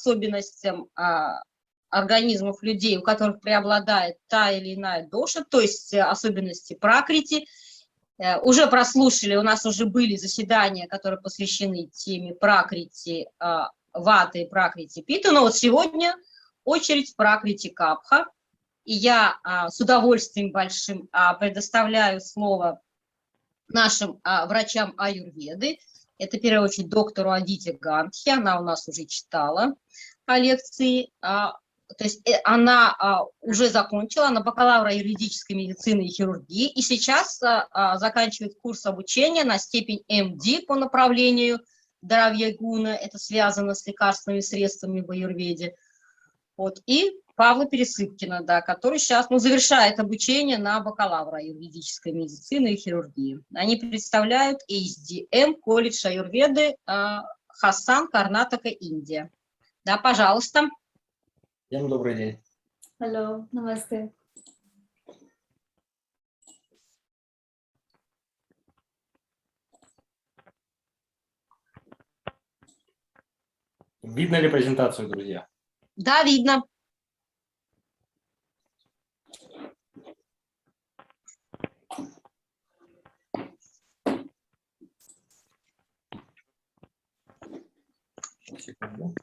особенностям организмов людей, у которых преобладает та или иная доша, то есть особенности пракрити. Уже прослушали, у нас уже были заседания, которые посвящены теме пракрити ваты и пракрити пита, но вот сегодня очередь пракрити капха. И я с удовольствием большим предоставляю слово нашим врачам аюрведы. Это, в первую очередь, доктору Адите Гандхи, она у нас уже читала лекции. То есть она уже закончила, она бакалавра юридической медицины и хирургии, и сейчас заканчивает курс обучения на степень МД по направлению Дравья-гуна, это связано с лекарственными средствами в аюрведе. Вот. И Павла Пересыпкина, да, который сейчас завершает обучение на бакалавра юридической медицины и хирургии. Они представляют HDM, колледж аюрведы, Хасан, Карнатака, Индия. Да, пожалуйста. Всем добрый день. Hello, namaste. Видно ли презентацию, друзья? Да, видно. Секунду.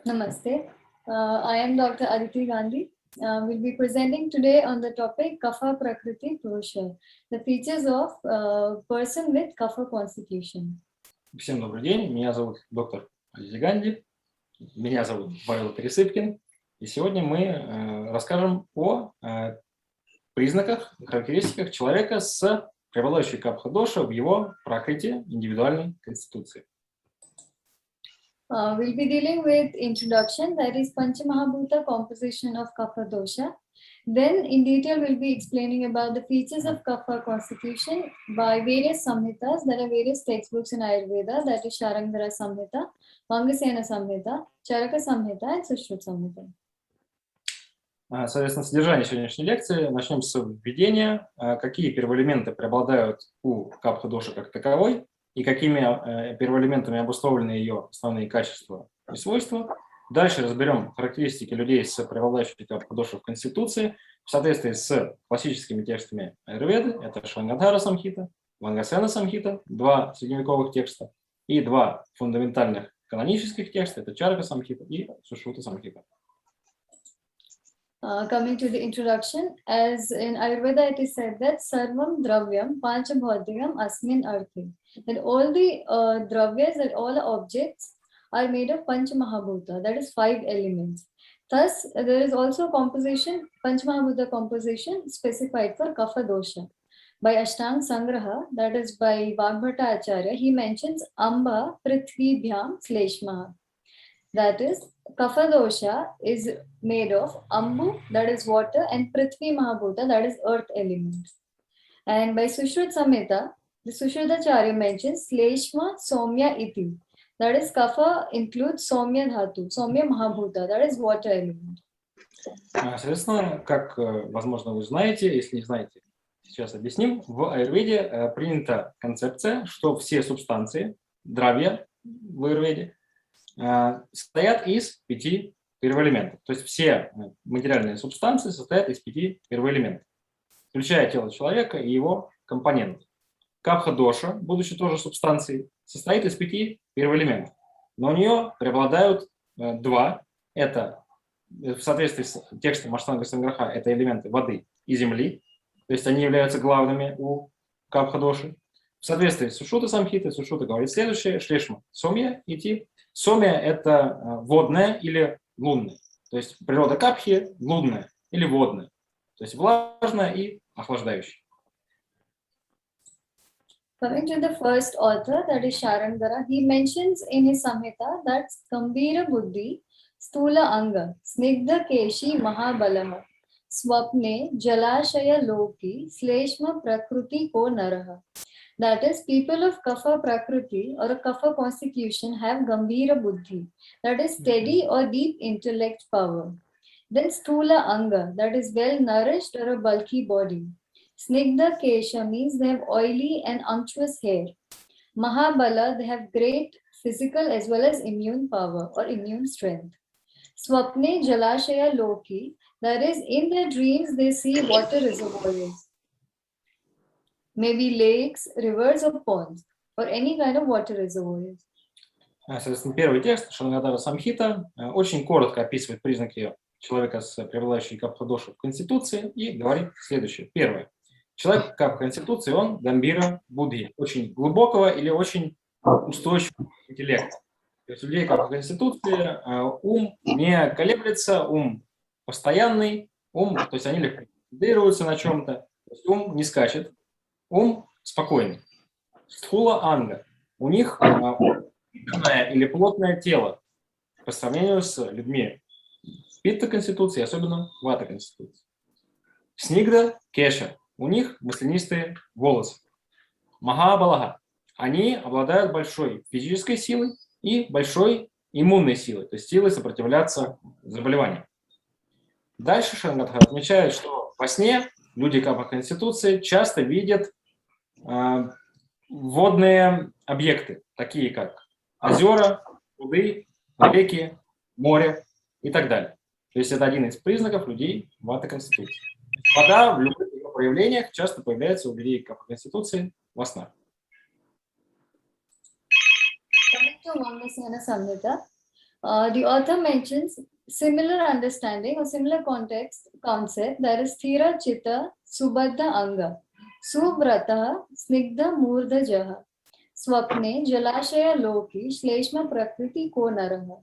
Namaste. I am Dr. Aditi Gandhi. We'll be presenting today on the topic Kapha Prakriti Dosha, the features of person with Kapha constitution. Всем добрый день. Меня зовут доктор Адити Ганди. Меня зовут Павел Пересыпкин. И сегодня мы расскажем о признаках, характеристиках человека с преобладающей капха-доша в его пракрити, индивидуальной конституции. We'll be dealing with introduction, that is Panchamahabhuta composition of Kapha dosha. Then in detail we'll be explaining about the features of Kapha constitution by various samhitas. There are various textbooks in Ayurveda, that is Sharangara Samhita, Vangasena Samhita, Charaka Samhita and Sushruta Samhita. Соответственно, содержание сегодняшней лекции. Начнем с введения. Какие первоэлементы преобладают у капха-доши как таковой, и какими первоэлементами обусловлены ее основные качества и свойства. Дальше разберем характеристики людей с преобладающей капха-дошей в Конституции в соответствии с классическими текстами аюрведы. Это Швангадхара Самхита, Вангасена Самхита, два средневековых текста, и два фундаментальных канонических текста. Это Чарака Самхита и Сушрута Самхита. Coming to the introduction, as in Ayurveda it is said that Sarvam Dravyam Panchabhautikam Asmin Arthi. That all the dravyas, that all the objects are made of Panchamahabhuta, that is 5 elements. Thus, there is also composition, Panchamahabhuta composition specified for Kapha dosha. By Ashtang Sangraha, that is by Vagbhata Acharya, he mentions Amba Prithvi Bhyam Sleshmaha. That is, Kapha dosha is made of Ambu, that is water, and Prithvi Mahabhuta, that is earth element. And by Sushruta Samhita, the Sushrutacharya mentions Sleshma Somya Iti. That is, Kapha includes Somya Dhatu, Somya Mahabhuta, that is water element. Соответственно, как, возможно, вы знаете, если не знаете, сейчас объясним, в аюрведе принята концепция, что все субстанции, дравья в аюрведе, состоят из 5 первоэлементов. То есть все материальные субстанции состоят из 5 первоэлементов, включая тело человека и его компоненты. Капха-доша, будучи тоже субстанцией, состоит из 5 первоэлементов, но у нее преобладают 2. Это в соответствии с текстом Аштанга Санграха, это элементы воды и земли, то есть они являются главными у капха-доши. В соответствии с Сушрута Самхитой, Сушрута говорит следующее: Шлешма Сомья Ити. Сомья – это водное или лунное. То есть природа капхи – лунная или водная. То есть влажная и охлаждающая. Coming to the first author, that is Sharangara, he mentions in his Samhita that Kambira Buddhi, Stula Anga, Snigdha Keshi Mahabalaha, Swapne Jalashaya Loki, Sleshma Prakruti Ko Naraha. That is, people of Kapha Prakriti or a Kapha constitution have Gambhira Buddhi, that is steady or deep intellect power. Then Sthula Anga, that is well nourished or a bulky body. Snigdha Kesha means they have oily and unctuous hair. Mahabala, they have great physical as well as immune power or immune strength. Swapne Jalashaya Loki, that is, in their dreams they see water reservoirs, maybe lakes, rivers, or ponds, or any kind of water reservoirs. Соответственно, первый текст Шангадара Самхита очень коротко описывает признаки человека с преобладающей капха-дошей в Конституции и говорит следующее. Первое. Человек капха-конституции, он гамбира будхи, очень глубокого или очень устойчивого интеллекта. То есть у людей капха-конституции ум не колеблется, ум постоянный, ум, то есть они легко концентрируются на чем-то, ум не скачет, ум спокойный. Стхула анга. У них или плотное тело по сравнению с людьми питта-конституции, особенно вата-конституции. Снигда кеша. У них маслянистые волосы. Махабалага. Они обладают большой физической силой и большой иммунной силой, то есть силой сопротивляться заболеваниям. Дальше Шангадхар отмечает, что во сне люди капха-конституции часто видят водные объекты, такие как озера, пруды, реки, море и так далее. То есть это один из признаков людей вата-конституции. Вода в любых ее проявлениях часто появляется у людей капха-конституции во снах. Coming to Mangasena Samhita, the author mentions similar understanding or similar concept, that is Sthira Chitta Subadha Anga, Suvrataha Snigdha Murdhajaha, Swapne Jalashaya Loki Shleshma Prakriti Ko Naraha.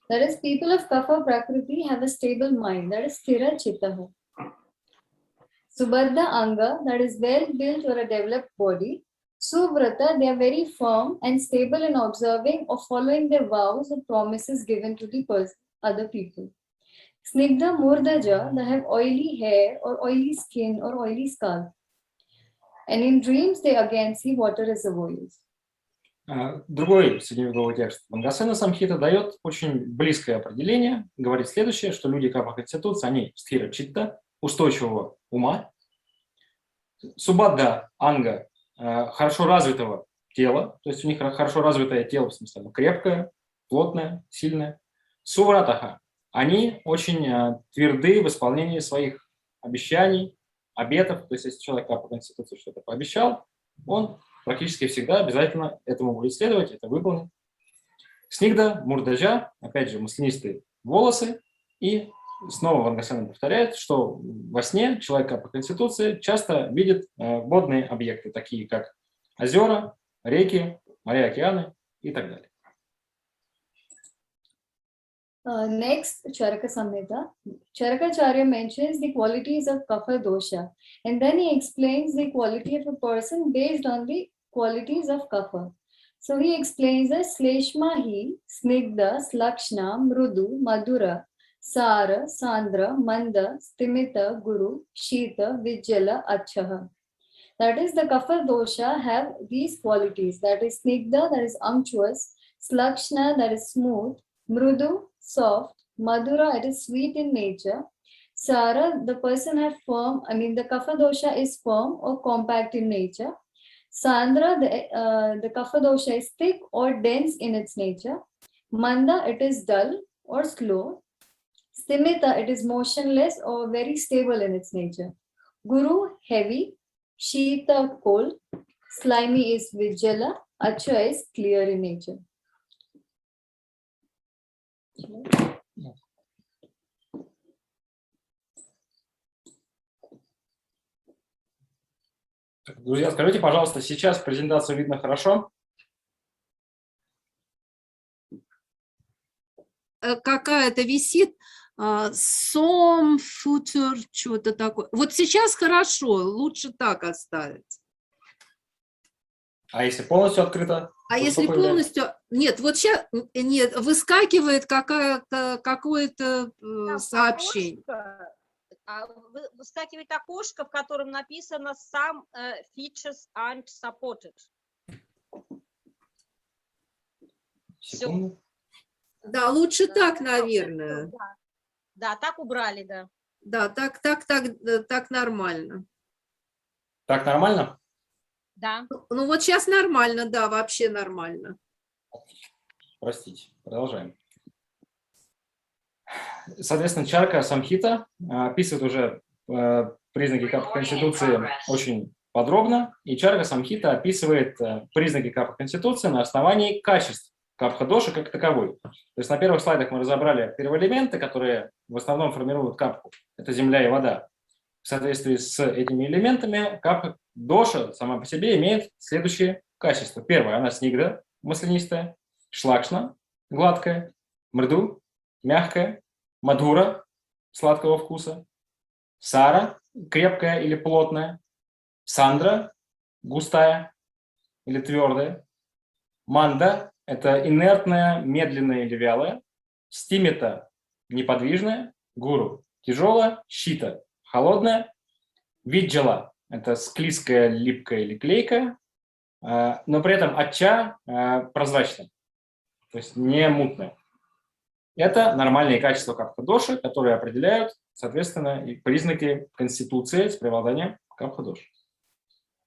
That is, people of Kapha Prakriti have a stable mind, that is Sthira Chittaha. Subadha Anga, that is well built or a developed body. Suvrata, they are very firm and stable in observing or following their vows or promises given to the other people. Snigdha Murdhaja, they have oily hair or oily skin or oily scalp. And in dreams, they again see water reservoirs. Другой средневековый текст Мангасена Самхита дает очень близкое определение, говорит следующее, что люди капха-конституции, они стхира читта, устойчивого ума, субадда анга, хорошо развитого тела, то есть у них хорошо развитое тело, в смысле, крепкое, плотное, сильное. Сувратаха, они очень тверды в исполнении своих обещаний, обетов, то есть если человек по Конституции что-то пообещал, он практически всегда обязательно этому будет следовать, это выполнит. Снигда, мурдаджа, опять же, маслянистые волосы, и снова Вангасена повторяет, что во сне человек по Конституции часто видит водные объекты, такие как озера, реки, моря, океаны и так далее. Next, Charaka Samhita. Charakacharya mentions the qualities of Kapha dosha, and then he explains the quality of a person based on the qualities of Kapha. So he explains that Sleshma hi, Snigdha, Slakshna, Mrudu, Madhura, Sara, Sandra, Manda, Stimita, Guru, Shita, Vijjala, Achaha. That is, the Kapha dosha have these qualities. That is Snigdha, that is unctuous, Slakshna, that is smooth, Mrudu, soft, Madhura, it is sweet in nature. Sara, the person have the Kapha dosha is firm or compact in nature. Sandra, the Kapha dosha is thick or dense in its nature. Manda, it is dull or slow. Stimita, it is motionless or very stable in its nature. Guru, heavy. Shita, cold. Slimy is Vijjala. Acha is clear in nature. Друзья, скажите, пожалуйста, сейчас презентацию видно хорошо? Какая-то висит, сом, футер, что-то такое. Вот сейчас хорошо, лучше так оставить. А если полностью открыто? А если полностью... Нет, вот сейчас нет, выскакивает какое-то сообщение. Выскакивает окошко, в котором написано «Some features aren't supported». Секунду. Да, лучше так, наверное. Да, да, так убрали, да. Да, так нормально. Так нормально? Да. Ну вот сейчас нормально, да, вообще нормально. Простите, продолжаем. Соответственно, Чарка Самхита описывает уже признаки Капха Конституции очень подробно, и Чарка Самхита описывает признаки Капха Конституции на основании качеств Капха Доши как таковой. То есть на первых слайдах мы разобрали первоэлементы, которые в основном формируют Капху. Это земля и вода. В соответствии с этими элементами Капха Доша сама по себе имеет следующие качества. Первое, она снигда, маслянистая, шлакшна, гладкая, мрду, мягкая, мадура, сладкого вкуса, сара, крепкая или плотная, сандра, густая или твердая, манда, это инертная, медленная или вялая, стимета, неподвижная, гуру, тяжелая, щита, холодная, виджела, это склизкая, липкая или клейкая, но при этом ача прозрачная, то есть не мутная. Это нормальные качества Капха-доши, которые определяют, соответственно, и признаки конституции с преобладанием Капха-доши.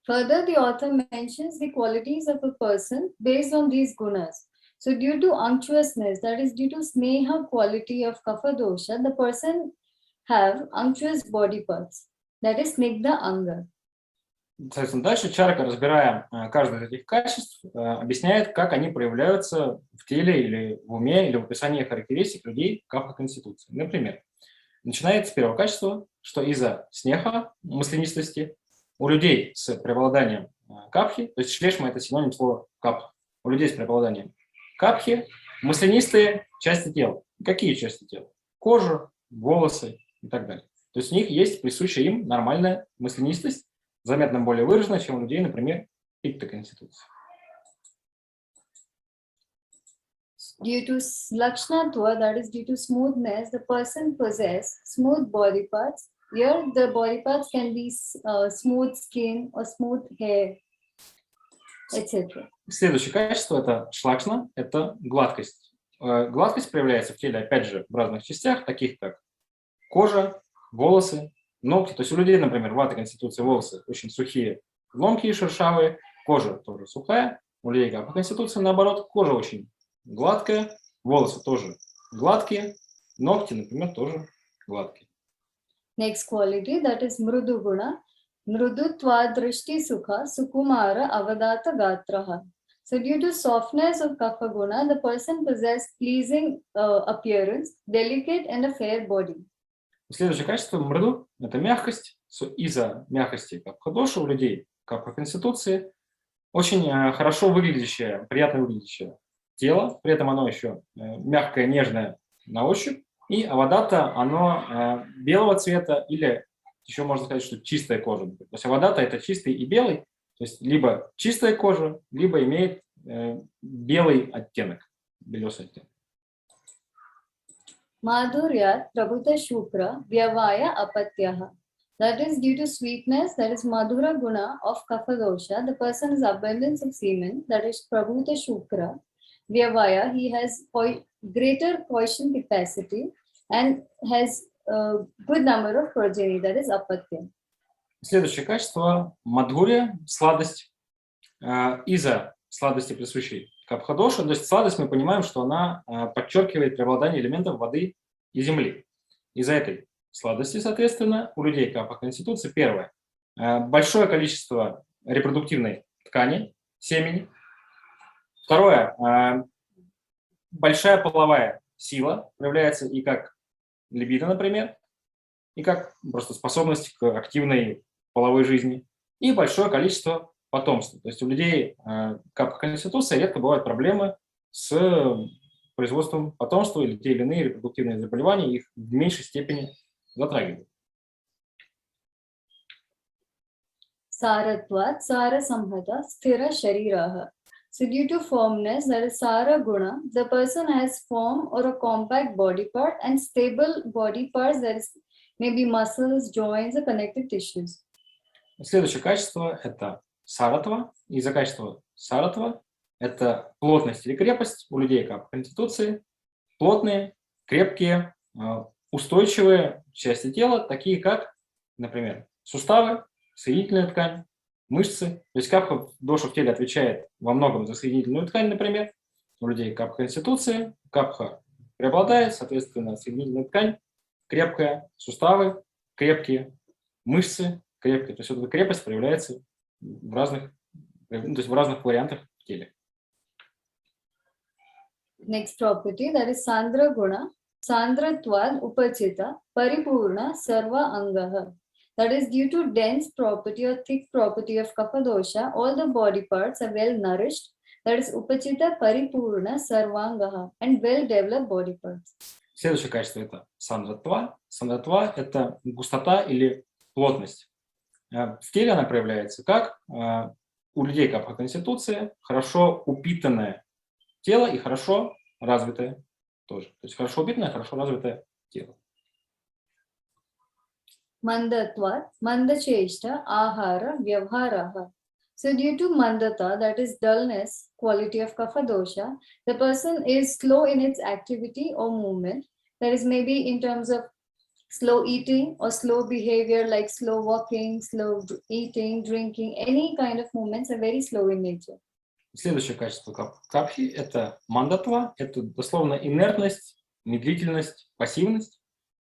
Further, the author mentions the qualities of a person based on these gunas. So due to unctuousness, that is due to sneha quality of kapha dosha, the person have unctuous body parts, that is snigdha anga. Соответственно, дальше Чарка, разбирая каждое из этих качеств, объясняет, как они проявляются в теле или в уме, или в описании характеристик людей Капха-конституции. Например, начинается с первого качества, что из-за снеха, маслянистости, у людей с преобладанием капхи, то есть шлешма – это синоним слова капха, у людей с преобладанием капхи маслянистые части тела. Какие части тела? Кожа, волосы и так далее. То есть у них есть присущая им нормальная маслянистость, заметно более выраженная, чем у людей, например, пикта-конституции. Due to lakshnatva, that is due to smoothness, the person possess smooth body parts. Here, the body parts can be smooth skin or smooth hair, etc. Следующее качество – это шлакшна, это гладкость. Гладкость проявляется в теле, опять же, в разных частях, таких как кожа, волосы, ногти. То есть у людей, например, в вата-конституции волосы очень сухие, ломкие, шершавые, кожа тоже сухая. У людей по конституции, наоборот, кожа очень гладкая, волосы тоже гладкие, ногти, например, тоже гладкие. Next quality, that is mrudu guna. Mrudutva drishti sukha sukumara avadata gatraha. So due to softness of kapha guna, the person possesses pleasing appearance, delicate and a fair body. Следующее качество мрду – это мягкость. Из-за мягкости Капха-доши у людей Капха-конституции очень хорошо выглядящее, приятно выглядящее тело, при этом оно еще мягкое, нежное на ощупь, и авадата, оно белого цвета или еще можно сказать, что чистая кожа. То есть авадата – это чистый и белый, то есть либо чистая кожа, либо имеет белый оттенок, белесый оттенок. Madhurya prabhuta shukra vyavaya apatyaha. That is due to sweetness, that is madhura guna of kapha dosha. The person has abundance of semen, that is prabhuta shukra. Vyavaya, he has greater poison capacity and has a good number of progeny, that is apatya. Следующее качество – мадхурья, сладость. Из-за сладости присущей Капха-доши, то есть сладость мы понимаем, что она подчеркивает преобладание элементов воды и земли. Из-за этой сладости, соответственно, у людей Капха-конституции первое – большое количество репродуктивной ткани, семени. Второе – большая половая сила проявляется и как либидо, например, и как просто способность к активной половой жизни. И большое количество потомства. То есть у людей Капха-конституции редко бывают проблемы с производством потомства или те или иные репродуктивные заболевания, их в меньшей степени затрагивают. Saratvat, Sara Samhata, Sthira Shariraha. So due to firmness, that is Sara Guna, the person has firm or a compact body part and stable body parts, that is maybe muscles, joints or connective tissues. Следующее качество – это саратва. Из-за качества саратва это плотность или крепость у людей как конституции, плотные, крепкие, устойчивые части тела, такие как, например, суставы, соединительная ткань, мышцы. То есть капха-доша в теле отвечает во многом за соединительную ткань, например. У людей капха-конституции, капха преобладает, соответственно, соединительная ткань крепкая, суставы крепкие, мышцы крепкие. То есть вот эта крепость проявляется в разных, то есть в разных вариантах в теле. Next property, that is Sandra Guna, Sandratvad Upachita, Paripurna Sarva Angaha. That is due to dense property or thick property of Kapha dosha, all the body parts are well nourished. That is Upachita Paripurna Sarvangaha and well developed body parts. Следующее качество – это сандратва. Сандратва – это густота или плотность. В теле она проявляется как у людей капха-конституции, хорошо упитанное тело и хорошо развитое тоже. То есть хорошо упитанное, хорошо развитое тело. Mandatvat, Mandacheshta, Ahara, Vyavharaha. So due to mandata, that is dullness, quality of kapha dosha, the person is slow in its activity or movement. That is maybe in terms of slow eating or slow behavior like slow walking, slow eating, drinking, any kind of movements are very slow in nature. Следующее качество капхи – это мандатва, это дословно инертность, медлительность, пассивность.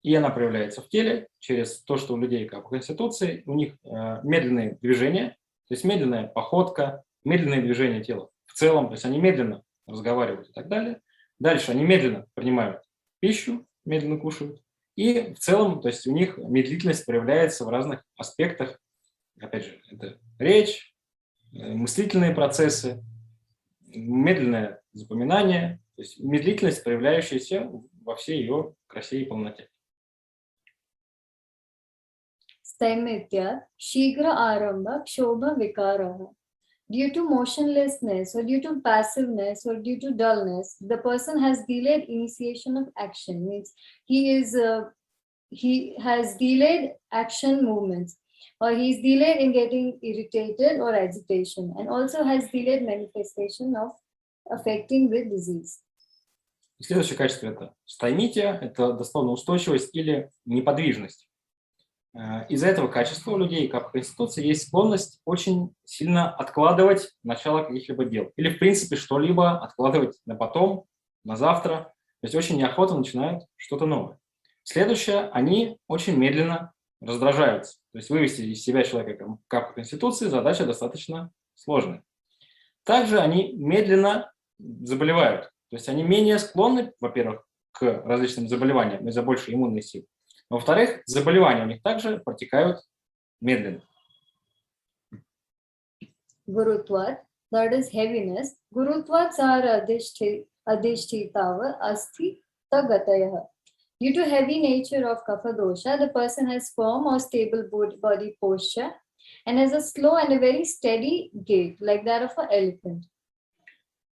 И она проявляется в теле через то, что у людей, как у конституции, у них медленные движения, то есть медленная походка, медленные движения тела в целом, то есть они медленно разговаривают и так далее. Дальше они медленно принимают пищу, медленно кушают. И в целом, то есть у них медлительность проявляется в разных аспектах. Опять же, это речь, мыслительные процессы, медленное запоминание, то есть медлительность, проявляющаяся во всей ее красе и полноте. Staimitya, Shigra Aramba, Kshobha Vikaraha. Due to motionlessness or due to passiveness or due to dullness, the person has delayed initiation of action. Means he has delayed action movements, or he is delayed in getting irritated or agitation, and also has delayed manifestation of affecting with disease. Следующее качество – это стаймития, это дословно устойчивость или неподвижность. Из-за этого качества у людей, как в конституции, есть склонность очень сильно откладывать начало каких-либо дел. Или, в принципе, что-либо откладывать на потом, на завтра. То есть очень неохотно начинают что-то новое. Следующее, они очень медленно раздражаются. То есть вывести из себя человека, как в конституции, задача достаточно сложная. Также они медленно заболевают. То есть они менее склонны, во-первых, к различным заболеваниям из-за большей иммунной силы. Во-вторых, заболевания у них также протекают медленно. Gurutvat, that is heaviness. Gurutvat sara adhishtitava asti tagataya. Due to heavy nature of kapha dosha, the person has firm or stable body posture and has a slow and a very steady gait, like that of an elephant.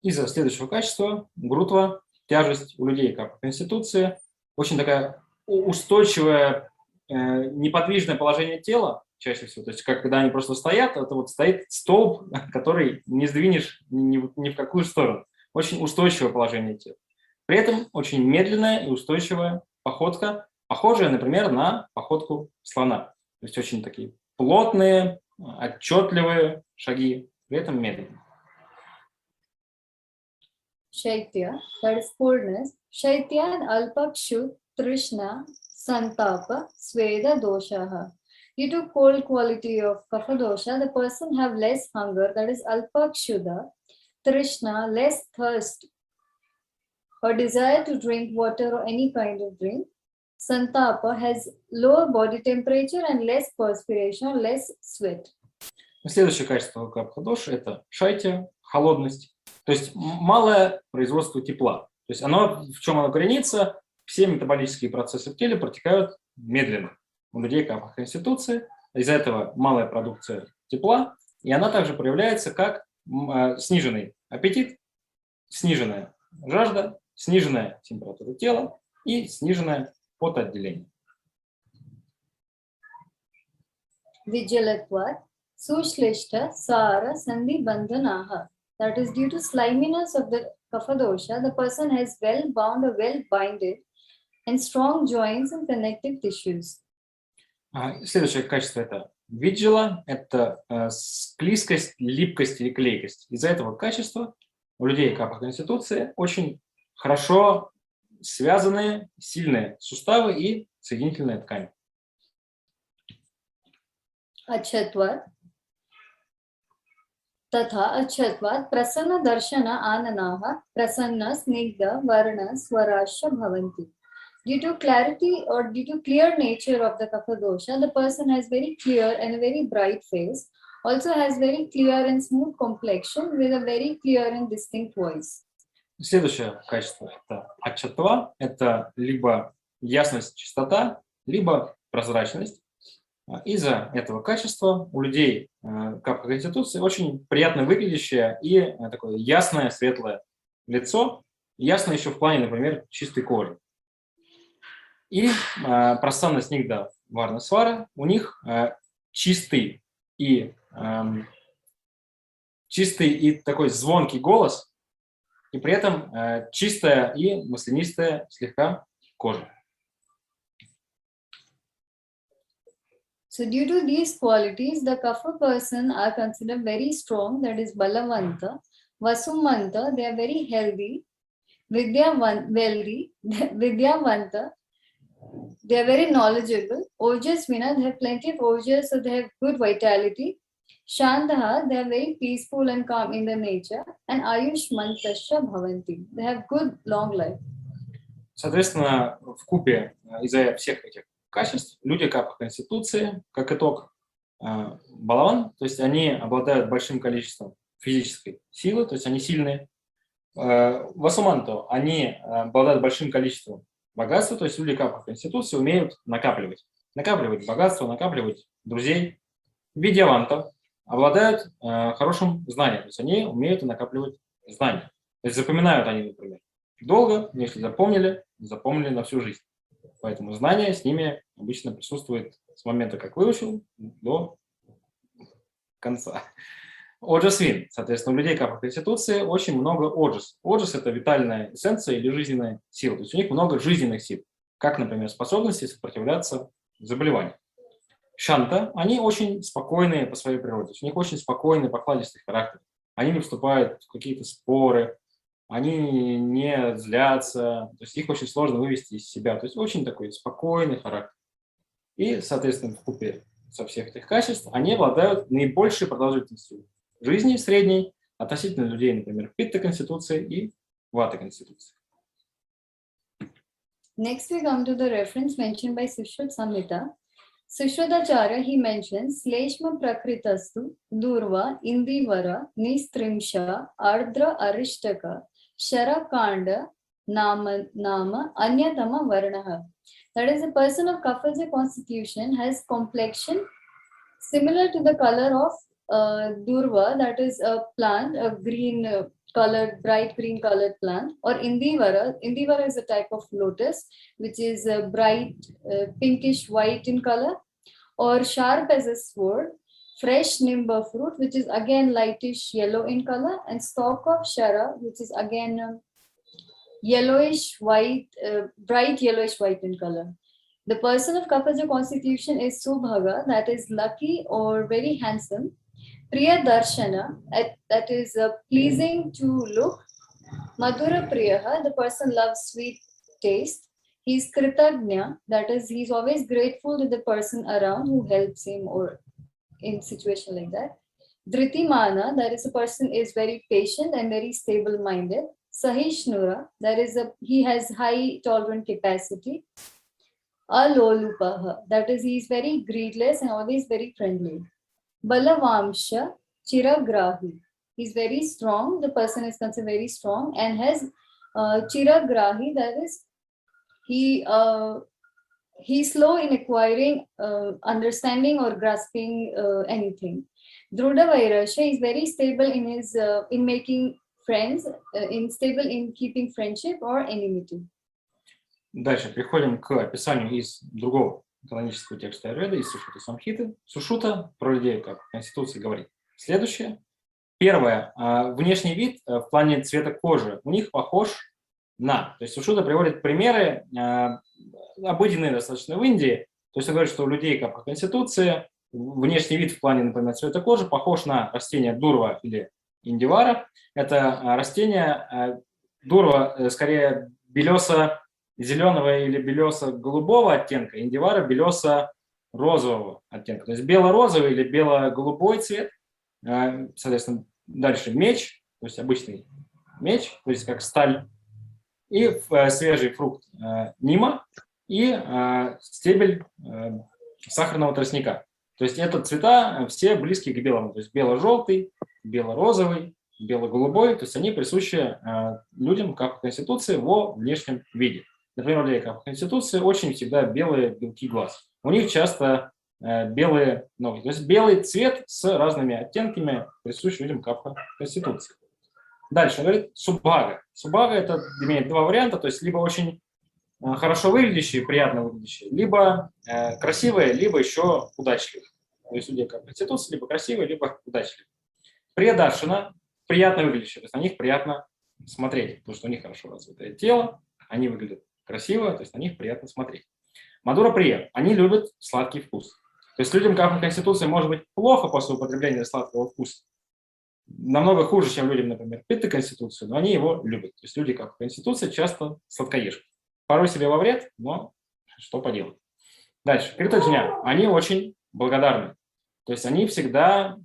Из-за следующего качества, гурутва, тяжесть у людей, как в конституции, очень такая устойчивое, неподвижное положение тела, чаще всего. То есть, когда они просто стоят, это вот стоит столб, который не сдвинешь ни в какую сторону. Очень устойчивое положение тела. При этом очень медленная и устойчивая походка, похожая, например, на походку слона. То есть очень такие плотные, отчетливые шаги, при этом медленные. Shaitya, that is coldness. Shaitya and Alpakshu, Trishna, Santapa, Sveda doshaha. Due to cold quality of kapha dosha, the person have less hunger, that is Alpakshuda, Trishna, less thirst or desire to drink water or any kind of drink. Santapa has lower body temperature and less perspiration, less sweat. Следующее качество капха-доши – это шайтя, холодность, то есть малое производство тепла. То есть оно, в чем оно коренится, все метаболические процессы в теле протекают медленно. У людей капха-конституции, из-за этого малая продукция тепла, и она также проявляется как сниженный аппетит, сниженная жажда, сниженная температура тела и сниженное потоотделение. Vijalatvat, Sushlishta, Sara, Sandhi Bandhanaha. that is due to sliminess of the kapha dosha, the person has well bound or well binded and strong joints and connective tissues. Следующее качество – это виджела, это склизкость, липкость или клейкость. Из-за этого качества у людей капха конституции очень хорошо связанные, сильные суставы и соединительные ткани. Achatvat तथा अच्छत्वात् प्रसन्न दर्शन आननाः प्रसन्न स्निग्ध वर्ण स्वराश्च भवन्ति. Due to clarity or due to clear nature of the kapha dosha, the person has very clear and a very bright face, also has very clear and smooth complexion with a very clear and distinct voice. Следующее качество – это ачатва, это либо ясность, чистота, либо прозрачность. Из-за этого качества у людей капха конституции очень приятно выглядящее и такое ясное, светлое лицо, ясно еще в плане, например, чистой кожи. И прасанна снигдха варна свара, у них чистый и такой звонкий голос, и при этом чистая и маслянистая слегка кожа. So due to these qualities, the kapha person are considered very strong, that is balavanta, vasumanta, they are very healthy, vidyavanta, they are very knowledgeable, ojasvina, they have plenty of ojas, so they have good vitality, shantaha, they are very peaceful and calm in their nature, and ayushmantasya bhavanti, they have good long life. Соответственно, вкупе из-за всех этих качеств люди капха конституции, как итог, балаван, то есть они обладают большим количеством физической силы, то есть они сильные. Васуманто, они обладают большим количеством богатства, то есть люди капха конституции умеют накапливать богатство, накапливать друзей. Видьяванто обладают хорошим знанием, то есть они умеют накапливать знания. То есть запоминают они, например, долго, если запомнили на всю жизнь. Поэтому знание с ними обычно присутствует с момента, как выучил, до конца. Оджасвин. Соответственно, у людей капха конституции очень много оджас. Оджас – это витальная эссенция или жизненная сила. То есть у них много жизненных сил, как, например, способности сопротивляться заболеваниям. Шанта – они очень спокойные по своей природе. То есть у них очень спокойный, покладистый характер. Они не вступают в какие-то споры, они не злятся, то есть их очень сложно вывести из себя. То есть очень такой спокойный характер. И, соответственно, вкупе со всех этих качеств они обладают наибольшей продолжительностью жизни средней относительно людей, например, питта конституции и вата конституции. Next we come to the reference mentioned by Sushruta Samhita. Sushrutācārya, he mentions Sleshma Prakritastu, Durva, Indivara, Nistrimsha, Ardra Arishtaka, Sharakanda, Nama, Anyatama Varnaha. That is, a person of Kaphaja constitution has complexion similar to the color of Durva, that is a plant, a green colored, bright green colored plant, or Indivara. Indivara is a type of lotus, which is bright pinkish white in color, or sharp as a sword, fresh nimba fruit, which is again lightish yellow in color, and stalk of shara, which is again yellowish white, bright yellowish white in color. The person of Kaphaja constitution is Subhaga, that is lucky or very handsome. Priya Darshana, that is pleasing to look. Madhura Priyaha, the person loves sweet taste. He's Kritagnya, that is, he's always grateful to the person around who helps him or in situation like that. Dhritimana, that is, a person is very patient and very stable-minded. Sahishnura, that is, he has high tolerant capacity. Alolupaha, that is, he is very greedless and always very friendly. Balavamsha Chiragrahi, he is very strong, the person is considered very strong and has Chiragrahi, that is, he's slow in acquiring understanding or grasping anything. Drudha Vairasya is very stable in his in making friends, stable in keeping friendship or enmity. Дальше приходим к описанию из другого канонического текста Аюрведы, из Сушрута Самхиты. Сушрута про людей как Конституции говорит следующее. Первое. Внешний вид в плане цвета кожи у них похож на. То есть Сушуда приводит примеры, обыденные достаточно в Индии. То есть он говорит, что у людей, как по конституции, внешний вид в плане, например, цвета кожи похож на растение дурва или индивара. Это растение дурва скорее белесо-зеленого или белесо-голубого оттенка, индивара белесо-розового оттенка. То есть бело-розовый или бело-голубой цвет. Соответственно, дальше меч, то есть обычный меч, то есть как сталь, и свежий фрукт нима, и стебель сахарного тростника. То есть это цвета все близкие к белому, то есть бело-желтый, бело-розовый, бело-голубой, то есть они присущи людям, как в Конституции, во внешнем виде. Например, у людей, как в Конституции, очень всегда белые белки глаз. У них часто белые ноги. То есть белый цвет с разными оттенками присущ людям, как в Конституции. Дальше он говорит суббага. Суббага это имеет два варианта, то есть либо очень хорошо выглядящие, приятно выглядящие, либо красивые, либо еще удачливые. То есть люди, как в Конституции, либо красивые, либо удачливые. Приядашина приятно выглядящие, то есть на них приятно смотреть, потому что у них хорошо развитое тело, они выглядят красиво, то есть на них приятно смотреть. Мадура прия, они любят сладкий вкус. То есть людям, как в Конституции, может быть плохо после употребления сладкого вкуса. Намного хуже, чем людям, например, питы Конституцию, но они его любят. То есть люди, как в Конституции, часто сладкоежки. Порой себе во вред, но что поделать. Дальше. Критоджня. Они очень благодарны. То есть они всегда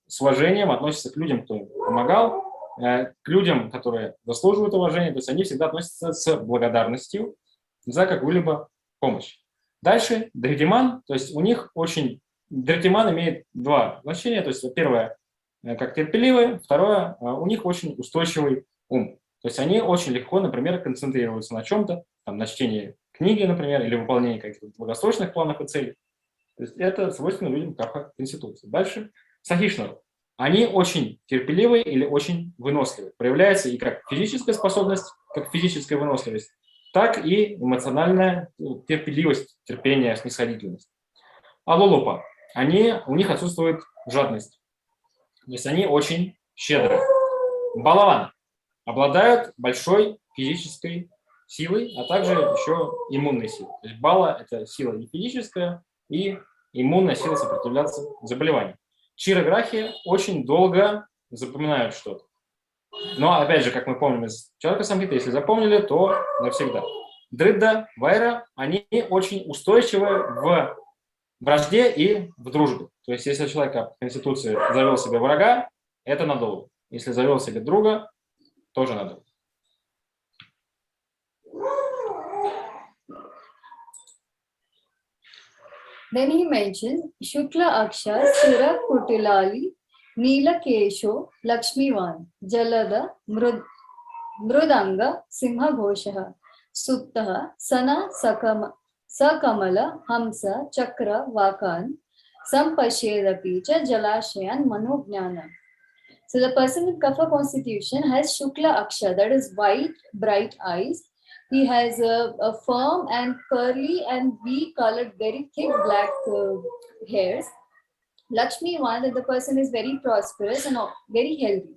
с уважением относятся к людям, кто им помогал, к людям, которые заслуживают уважения. То есть они всегда относятся с благодарностью за какую-либо помощь. Дальше дритиман, то есть у них очень... Дритиман имеет два значения. То есть первое, как терпеливые, второе, у них очень устойчивый ум. То есть они очень легко, например, концентрируются на чем-то, там, на чтении книги, например, или выполнении каких-то долгосрочных планов и целей. То есть это свойственно людям как Конституции. Дальше сахишнару. Они очень терпеливые или очень выносливые. Проявляется и как физическая способность, как физическая выносливость, так и эмоциональная терпеливость, терпение, снисходительность. А лолупа. У них отсутствует жадность. То есть они очень щедрые. Балаван. Обладают большой физической силой, а также еще иммунной силой. То есть бала – это сила и физическая, и иммунная сила сопротивляться заболеваниям. Чираграхи очень долго запоминают что-то. Но, опять же, как мы помним из Чарака Самхиты, если запомнили, то навсегда. Дридда, Вайра, они очень устойчивы в вражде и в дружбе. То есть если человек в Конституции завел себе врага, это надолго. Если завел себе друга, тоже надолго. Then he mentions Shukla Aksha, Sira Kutilali, Neela Kesho, Lakshmivan, Jalada, Mrudanga, Simha Ghoshaha, Suptaha, Sana Sakamala, Hamsa, Chakra, Vakan, Sampashedapi, Jalashayan, Manojnana. So the person with Kapha constitution has Shukla Aksha, that is white, bright eyes. He has a firm and curly and V-colored, very thick black hairs. Lakshmi one, that the person is very prosperous and very healthy.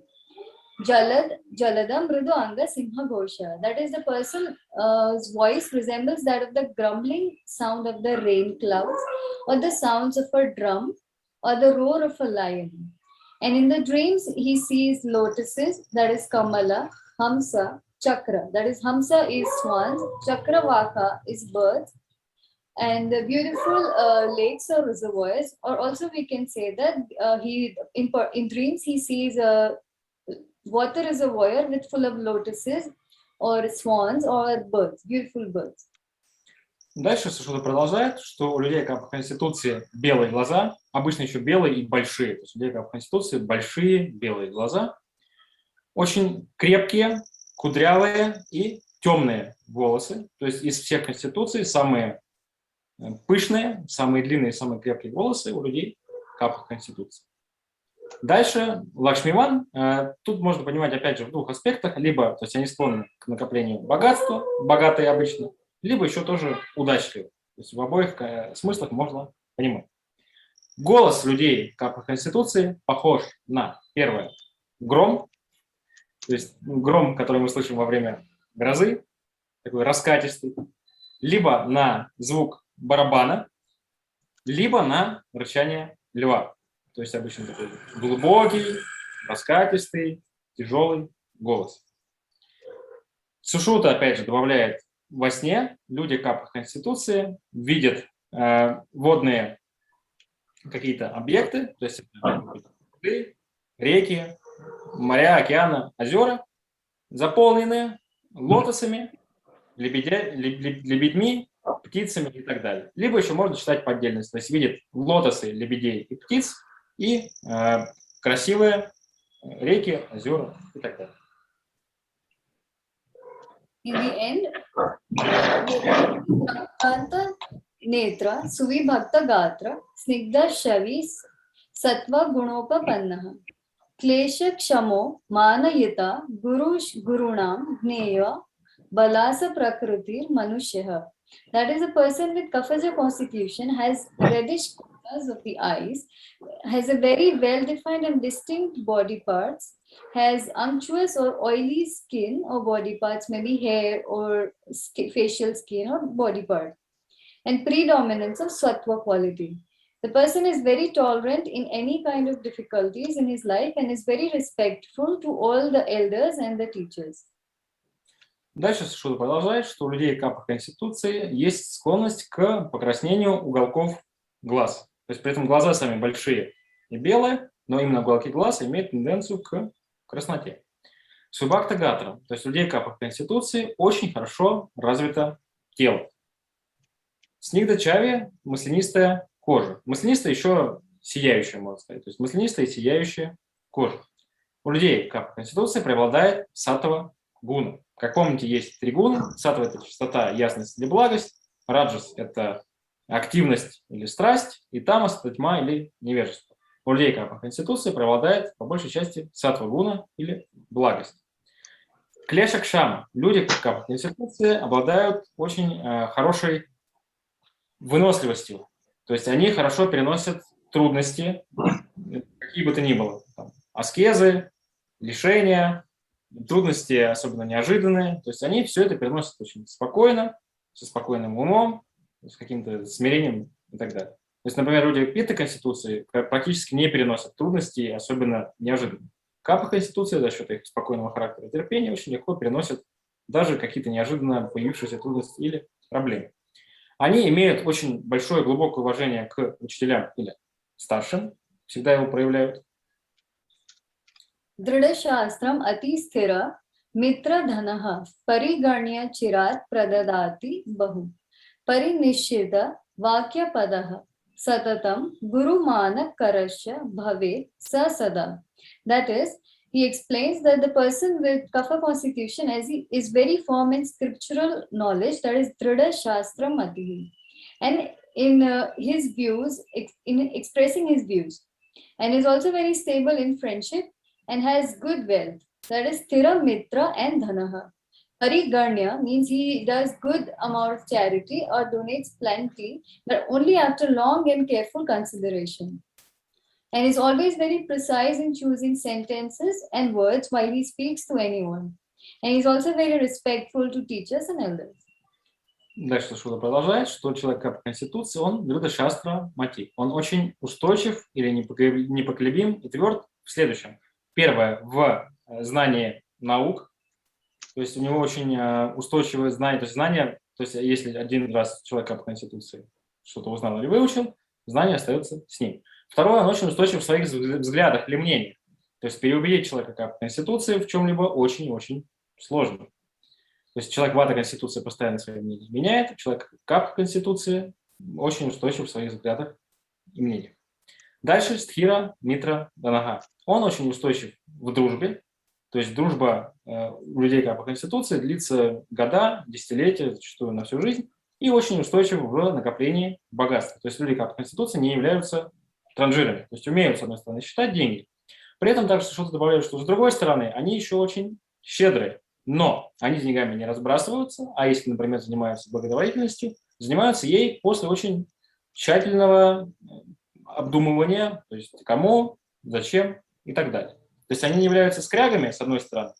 Jalada Mridu Anga Simha Ghosha. That is the person's voice resembles that of the grumbling sound of the rain clouds or the sounds of a drum or the roar of a lion. And in the dreams, he sees lotuses, that is Kamala, Hamsa, Chakra, that is Hamsa is swans, Chakra Vaka is birds, and the beautiful lakes or reservoirs, or also we can say that in dreams he sees a water reservoir with full of lotuses or swans or birds, beautiful birds. Дальше Сушуда продолжает, что у людей, как в Конституции, белые глаза, обычно еще белые и большие. То есть у людей, как в Конституции, большие белые глаза, очень крепкие, кудрявые и темные волосы. То есть из всех конституций самые пышные, самые длинные, самые крепкие волосы у людей, как в Конституции. Дальше Лакшмиван. Тут можно понимать, опять же, в двух аспектах. Либо, то есть они склонны к накоплению богатства, богатые обычно, либо еще тоже удачливы. То есть в обоих смыслах можно понимать. Голос людей капы Конституции похож на, первое, гром, то есть гром, который мы слышим во время грозы, такой раскатистый, либо на звук барабана, либо на рычание льва. То есть обычно такой глубокий, раскатистый, тяжелый голос. Сушрута, опять же, добавляет во сне, люди капы Конституции видят водные какие-то объекты, то есть реки, моря, океаны, озера, заполненные лотосами, лебедьми, птицами и так далее. Либо еще можно читать по отдельности, то есть видит лотосы, лебедей и птиц, и красивые реки, озера и так далее. In the end, Kanta Netra, Suvibhakta Gatra, Snigdha Shavi, Sattva Gunopapannaha, Klesha Kshamo, Manayita, Gurunam, Gneya, Balasa Prakritir, Manushyaha. That is, a person with Kafaja constitution has reddish corners of the eyes, has a very well-defined and distinct body parts, has unctuous or oily skin or body parts, maybe hair or facial skin or body part, and predominance of sattva quality. The person is very tolerant in any kind of difficulties in his life and is very respectful to all the elders and the teachers. Дальше Шуда продолжает, что у людей капы Конституции есть склонность к покраснению уголков глаз. То есть при этом глаза сами большие и белые, но именно уголки глаз имеют тенденцию к красноте. Субакта Гатра, то есть у людей капы Конституции очень хорошо развито тело. Снигда Чави – маслянистая кожа. Маслянистая еще сияющая, можно сказать. То есть маслянистая и сияющая кожа. У людей капы Конституции преобладает саттва гуна. Как помните, есть три гуна. Саттва – это чистота, ясность или благость. Раджас – это активность или страсть. И тамас – это тьма или невежество. У людей капы Конституции преобладает по большей части саттва гуна или благость. Клеша Кшама. Люди капы Конституции обладают очень хорошей выносливостью. То есть они хорошо переносят трудности, какие бы то ни было. Там, аскезы, лишения, трудности особенно неожиданные. То есть они все это переносят очень спокойно, со спокойным умом, с каким-то смирением и так далее. То есть, например, люди Пита Конституции практически не переносят трудностей, особенно неожиданно. Капа Конституции за счет их спокойного характера и терпения очень легко переносят даже какие-то неожиданно появившиеся трудности или проблемы. Они имеют очень большое глубокое уважение к учителям или старшим, всегда его проявляют. Дृढ़शास्त्रम अतिस्थिर मित्र धनः परिगण्य चिरात् प्रददाति बहु परिनिश्चित वाक्य पदः सततम गुरुमानक करस्य भवे स सदा. That is, he explains that the person with Kapha constitution is very firm in scriptural knowledge, that is Dhrida Shastra Matihi, and in his views, in expressing his views, and is also very stable in friendship and has good wealth, that is Thira Mitra and Dhanaha. Pariganya means he does good amount of charity or donates plenty, but only after long and careful consideration. And is always very precise in choosing sentences and words while he speaks to anyone. And he's also very respectful to teachers and elders. Дальше Шуда продолжает, что человек по Конституции, он Дрида Шастра Мати. Он очень устойчив или непоколебим и тверд в следующем. Первое, в знании наук. То есть у него очень устойчивое знание. То есть знание, то есть если один раз человек по Конституции что-то узнал или выучил, знание остается с ним. Второе, он очень устойчив в своих взглядах или мнениях. То есть переубедить человека по Конституции в чем-либо очень-очень сложно. То есть человек вата Конституции постоянно свои мнения меняет, человек кап Конституции очень устойчив в своих взглядах и мнениях. Дальше Стхира Митра Данага. Он очень устойчив в дружбе. То есть дружба у людей по Конституции длится года, десятилетия, зачастую на всю жизнь, и очень устойчив в накоплении богатства. То есть люди по Конституции не являются транжирами, то есть умеют, с одной стороны, считать деньги. При этом также что-то добавляют, что с другой стороны, они еще очень щедрые, но они деньгами не разбрасываются, а если, например, занимаются благотворительностью, занимаются ей после очень тщательного обдумывания, то есть кому, зачем и так далее. То есть они не являются скрягами, с одной стороны,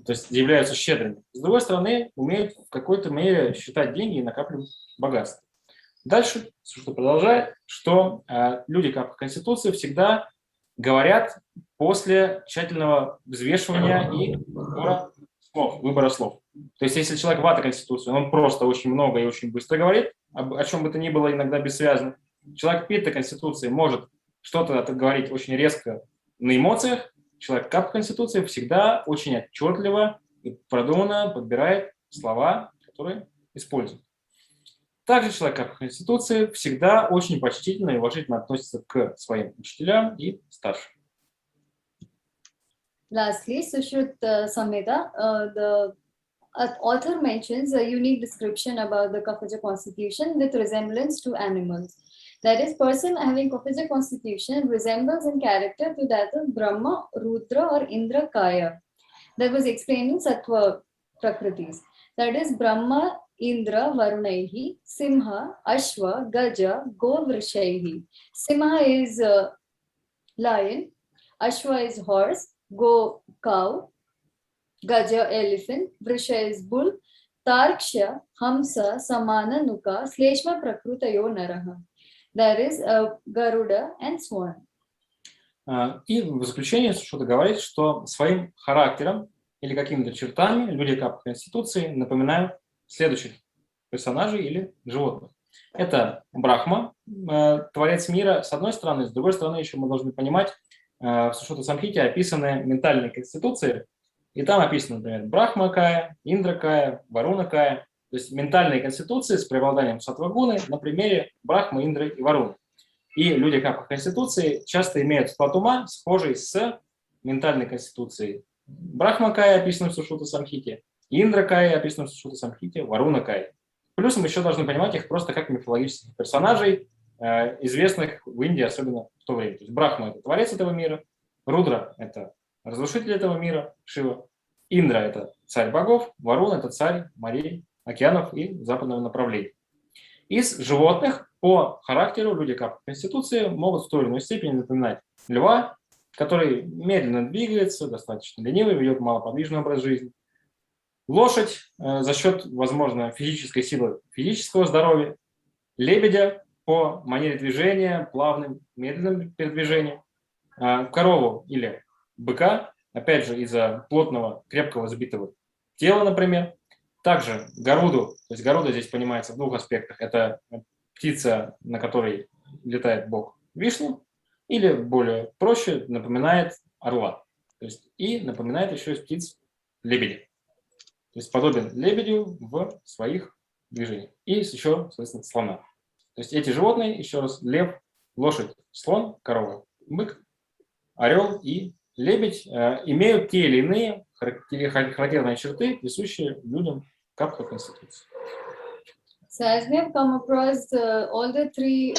то есть являются щедрыми, с другой стороны, умеют в какой-то мере считать деньги и накапливать богатство. Дальше, что продолжает, что люди, как в Конституции, всегда говорят после тщательного взвешивания и выбора слов. То есть если человек вата Конституции, он просто очень много и очень быстро говорит, о чем бы то ни было, иногда бессвязно. Человек пита Конституции может что-то говорить очень резко на эмоциях. Человек кап Конституции всегда очень отчетливо и продуманно подбирает слова, которые использует. Также человек кап Конституции всегда очень почтительно и уважительно относится к своим учителям и старшим. Lastly, Sushruta Samhita, the author mentions a unique description about the Kafaja constitution with resemblance to animals. That is, person having Kafaja constitution resembles in character to that of Brahma, Rudra or Indra Kaya. That was explaining Sattva Prakritis. That is, Brahma, Indra, Varunaihi, Simha, Ashwa, Gaja, Govrishaihi. Simha is lion, Ashwa is horse, Go cow, Gaja elephant, Vrisha is bull, Tarksha, Hamsa, Samana, Nuka, Sleshma Prakrutayo Naraha. That is Garuda and Swan. И в заключение что-то говорит, что своим характером или какими-то чертами люди кап Конституции напоминают следующих персонажей или животных. Это Брахма, творец мира, с одной стороны, с другой стороны еще мы должны понимать, в Сушрута Самхите описаны ментальные конституции, и там описано, например, Брахма Кая, Индра Кая, Варуна Кая, то есть ментальные конституции с преобладанием саттвагуны на примере Брахмы, Индры и Варуны. И люди капа Конституции часто имеют склад ума, схожий с ментальной конституцией Брахма Кая, описанной в Сушрута Самхите, Индра Кая, описанной в Сушрута Самхите, Варуна Кая. Плюс мы еще должны понимать их просто как мифологических персонажей, известных в Индии, особенно в то время. То есть Брахма – это творец этого мира, Рудра – это разрушитель этого мира, Шива, Индра – это царь богов, Варуна – это царь морей, океанов и западного направления. Из животных по характеру люди капа Конституции могут в той или иной степени напоминать льва, который медленно двигается, достаточно ленивый, ведет малоподвижный образ жизни. Лошадь за счет, возможно, физической силы, физического здоровья. Лебедя по манере движения, плавным, медленным передвижением. Корову или быка, опять же, из-за плотного, крепкого, забитого тела, например. Также Гаруду, то есть Гаруда здесь понимается в двух аспектах. Это птица, на которой летает бог Вишну, или более проще, напоминает орла. То есть и напоминает еще из птиц лебедя. То есть подобен лебедю в своих движениях. И еще, соответственно, слона. То есть эти животные, еще раз, лев, лошадь, слон, корова, бык, орел и лебедь имеют те или иные характерные черты, присущие людям капха Конституции. So as we have come across all the three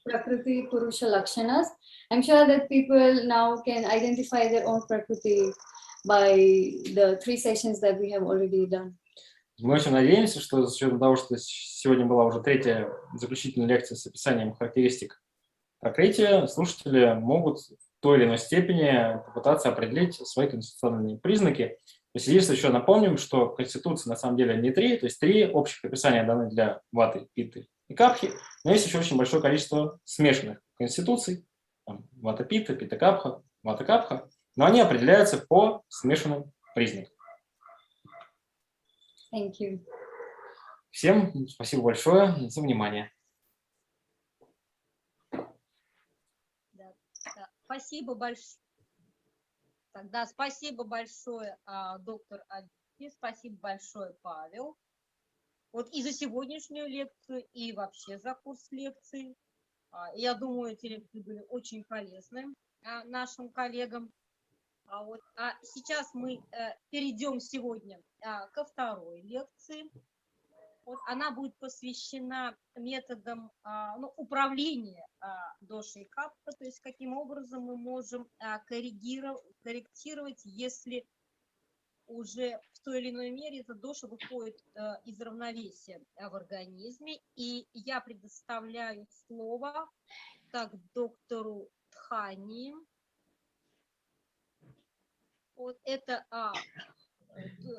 Prakriti Purusha Lakshanas, I'm sure that people now can identify their own Prakriti by the three sessions that we have already done. Мы очень надеемся, что за счет того, что сегодня была уже третья заключительная лекция с описанием характеристик Пракрити, слушатели могут в той или иной степени попытаться определить свои конституционные признаки. То есть здесь еще напомним, что в Конституции на самом деле не три, то есть три общих описания даны для ваты, питы и капхи, но есть еще очень большое количество смешанных конституций, вата пита, пита капха, вата капха, но они определяются по смешанным признакам. Thank you. Всем спасибо большое за внимание. Спасибо большое. Тогда спасибо большое, доктор Адити, спасибо большое, Павел. Вот и за сегодняшнюю лекцию, и вообще за курс лекций. Я думаю, эти лекции были очень полезны нашим коллегам. А сейчас мы перейдем сегодня ко второй лекции. Вот она будет посвящена методам управления дошей капха, то есть каким образом мы можем корректировать, если уже в той или иной мере эта доша выходит из равновесия в организме. И я предоставляю слово доктору Дхани. Вот это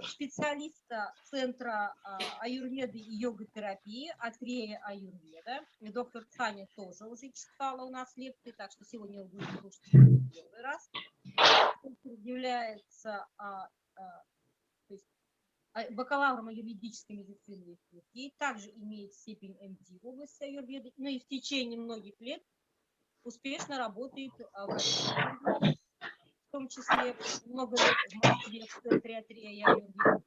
специалиста Центра аюрведы и йога-терапии Атрея Аюрведа. И доктор Дхани тоже уже читала у нас лекции, так что сегодня вы будете слушать первый раз. Он является бакалавром юридической медицины и также имеет степень МД в области аюрведы, но и в течение многих лет успешно работает в том числе много лет в Москве в центре Атрея Аюрведа.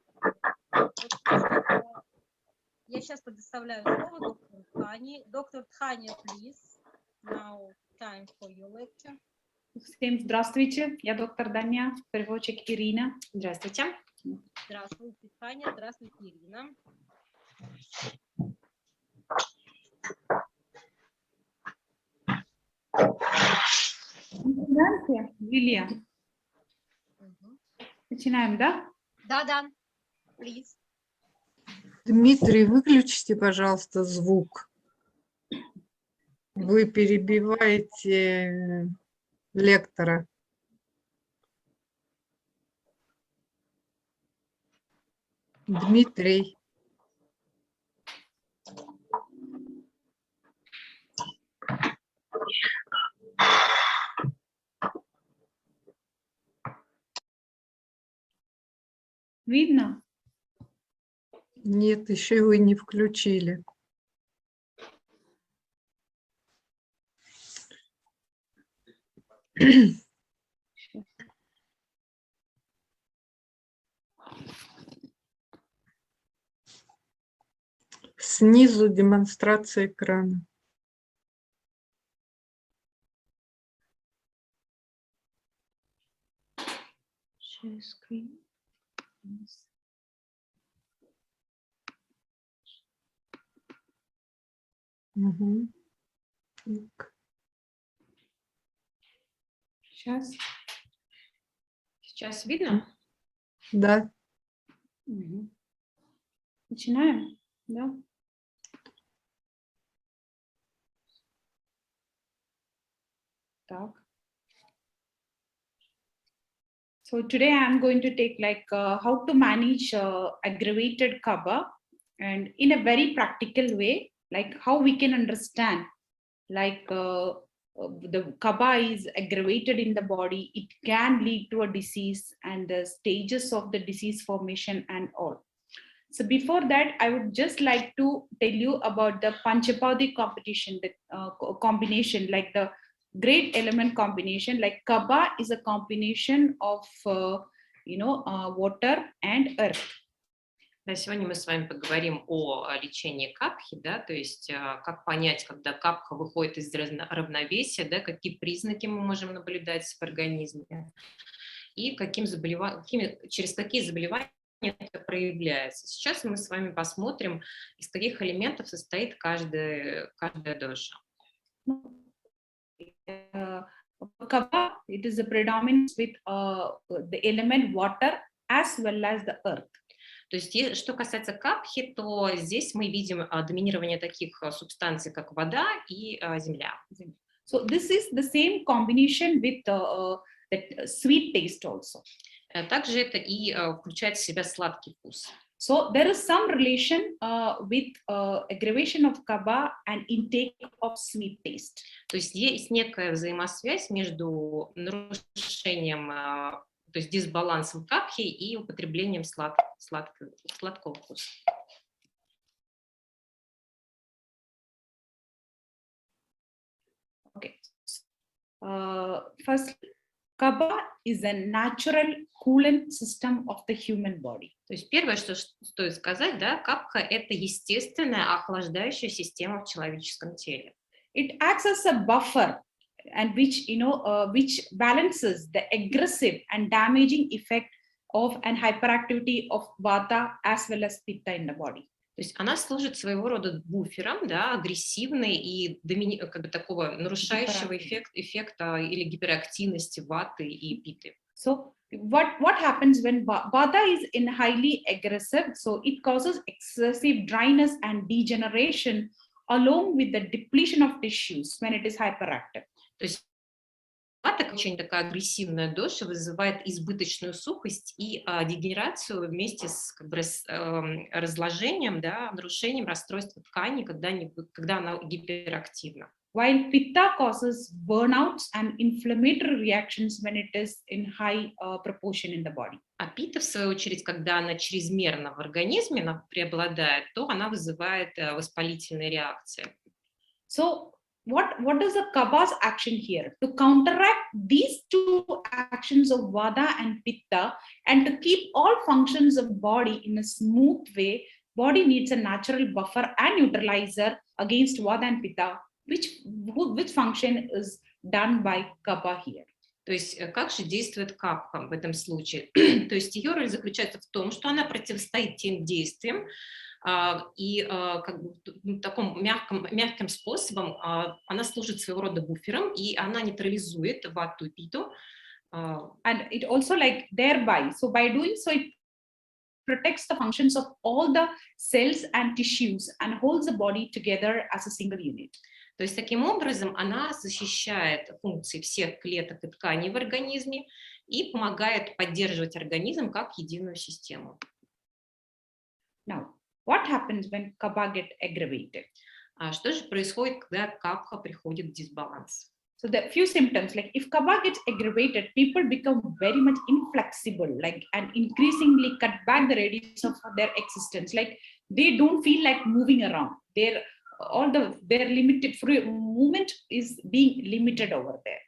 Я сейчас предоставляю слово доктору Дхани. Доктор Дхани, please. Now time for your lecture. Всем здравствуйте, я доктор Даня, переводчик Ирина. Здравствуйте. Здравствуйте, Таня. Здравствуйте, Ирина. Здравствуйте, Лилия. Начинаем, да? Да, please. Дмитрий, выключите, пожалуйста, звук. Вы перебиваете лектора. Дмитрий. Видно? Нет, еще вы не включили. Снизу демонстрация экрана. Share screen. Угу. Так. Сейчас видно? Да. Угу. Начинаем, да? Так. So today I'm going to take how to manage aggravated kapha, and in a very practical way, like how we can understand the kapha is aggravated in the body, it can lead to a disease and the stages of the disease formation and all. So before that, I would just like to tell you about the Panchapadi competition, the combination, like the great element combination. Like kapha is a combination of water and earth. Да, сегодня мы с вами поговорим о лечении капхи, да, то есть как понять, когда капха выходит из равновесия, да, какие признаки мы можем наблюдать в организме и через какие заболевания это проявляется. Сейчас мы с вами посмотрим, из каких элементов состоит каждая доша. Kapha, it is a predominance with the element water as well as the earth. То есть, что касается капхи, то здесь мы видим доминирование таких субстанций, как вода и земля. So this is the same combination with the sweet taste also. Также это и включает в себя сладкий вкус. So there is some relation with aggravation of kapha and intake of sweet taste. То есть есть некая взаимосвязь между нарушением, то есть дисбалансом капхи и употреблением сладкого вкуса. Okay. First, kapha is a natural coolant system of the human body. То есть первое, что стоит сказать, да, капха – это естественная охлаждающая система в человеческом теле. It acts as a buffer, and which balances the aggressive and damaging effect of an hyperactivity of vata as well as pitta in the body. То есть она служит своего рода буфером, да, агрессивной и такого нарушающего эффекта или гиперактивности ваты и питы. So what happens when Vata is in highly aggressive? So it causes excessive dryness and degeneration along with the depletion of tissues when it is hyperactive. То есть Вата, очень такая агрессивная доша, вызывает избыточную сухость и дегенерацию вместе с как бы, разложением, да, нарушением расстройства тканей, когда она гиперактивна. While Pitta causes burnouts and inflammatory reactions when it is in high proportion in the body. А Пита, в свою очередь, когда она чрезмерно в организме преобладает, то она вызывает воспалительные реакции. So what is the Kapha's action here? To counteract these two actions of Vata and Pitta and to keep all functions of body in a smooth way, body needs a natural buffer and neutralizer against Vata and Pitta, which function is done by Kapha here. То есть как же действует капха в этом случае? То есть ее роль заключается в том, что она противостоит тем действиям и как бы таким мягким способом она служит своего рода буфером, и она нейтрализует ватту и питу. And it also like thereby, so by doing so, it protects the functions of all the cells and tissues and holds the body together as a single unit. То есть таким образом она защищает функции всех клеток и тканей в организме и помогает поддерживать организм как единую систему. Now, what happens when Kapha get aggravated? Что же происходит, когда капха приходит в дисбаланс? So the few symptoms, like if Kapha gets aggravated, people become very much inflexible, like and increasingly cut back the radius of their existence. Like they don't feel like moving around. Their limited movement is being limited over there.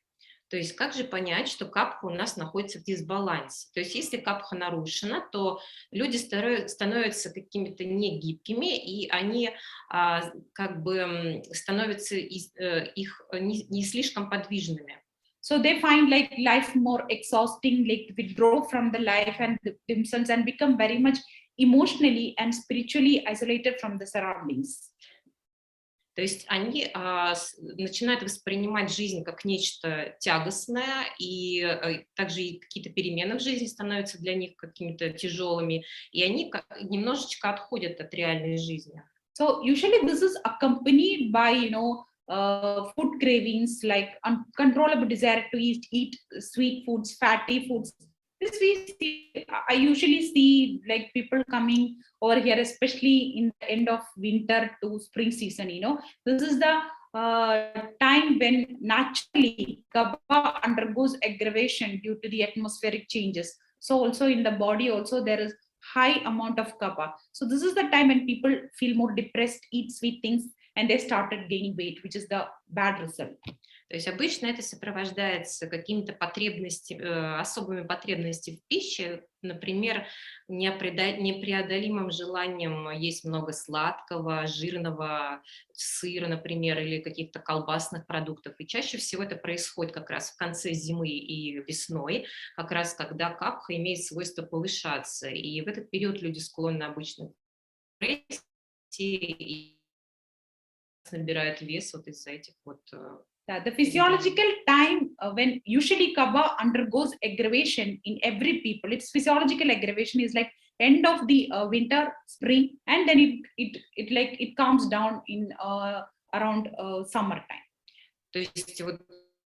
То есть как же понять, что капха у нас находится в дисбалансе? То есть если капха нарушена, то люди становятся какими-то негибкими, и они как бы становятся их не слишком подвижными. So they find like life more exhausting, like withdraw from the life and themselves and become very much emotionally and spiritually isolated from the surroundings. То есть они начинают воспринимать жизнь как нечто тягостное, и также и какие-то перемены в жизни становятся для них какими-то тяжелыми, и они немножечко отходят от реальной жизни. So usually this is accompanied by, food cravings, like uncontrollable desire to eat sweet foods, fatty foods. This I usually see like people coming over here, especially in the end of winter to spring season. This is the time when naturally Kapha undergoes aggravation due to the atmospheric changes. So also in the body also there is high amount of Kapha. So this is the time when people feel more depressed, eat sweet things, and they started gaining weight, which is the bad result. То есть обычно это сопровождается какими-то особыми потребностями в пище, например, непреодолимым желанием есть много сладкого, жирного, сыра, например, или каких-то колбасных продуктов. И чаще всего это происходит как раз в конце зимы и весной, как раз когда капха имеет свойство повышаться. И в этот период люди склонны обычно к депрессии и набирают вес вот из-за этих вот. The physiological time when usually Kapha undergoes aggravation in every people, its physiological aggravation is like end of the winter, spring, and then it calms down in around summertime. То есть вот,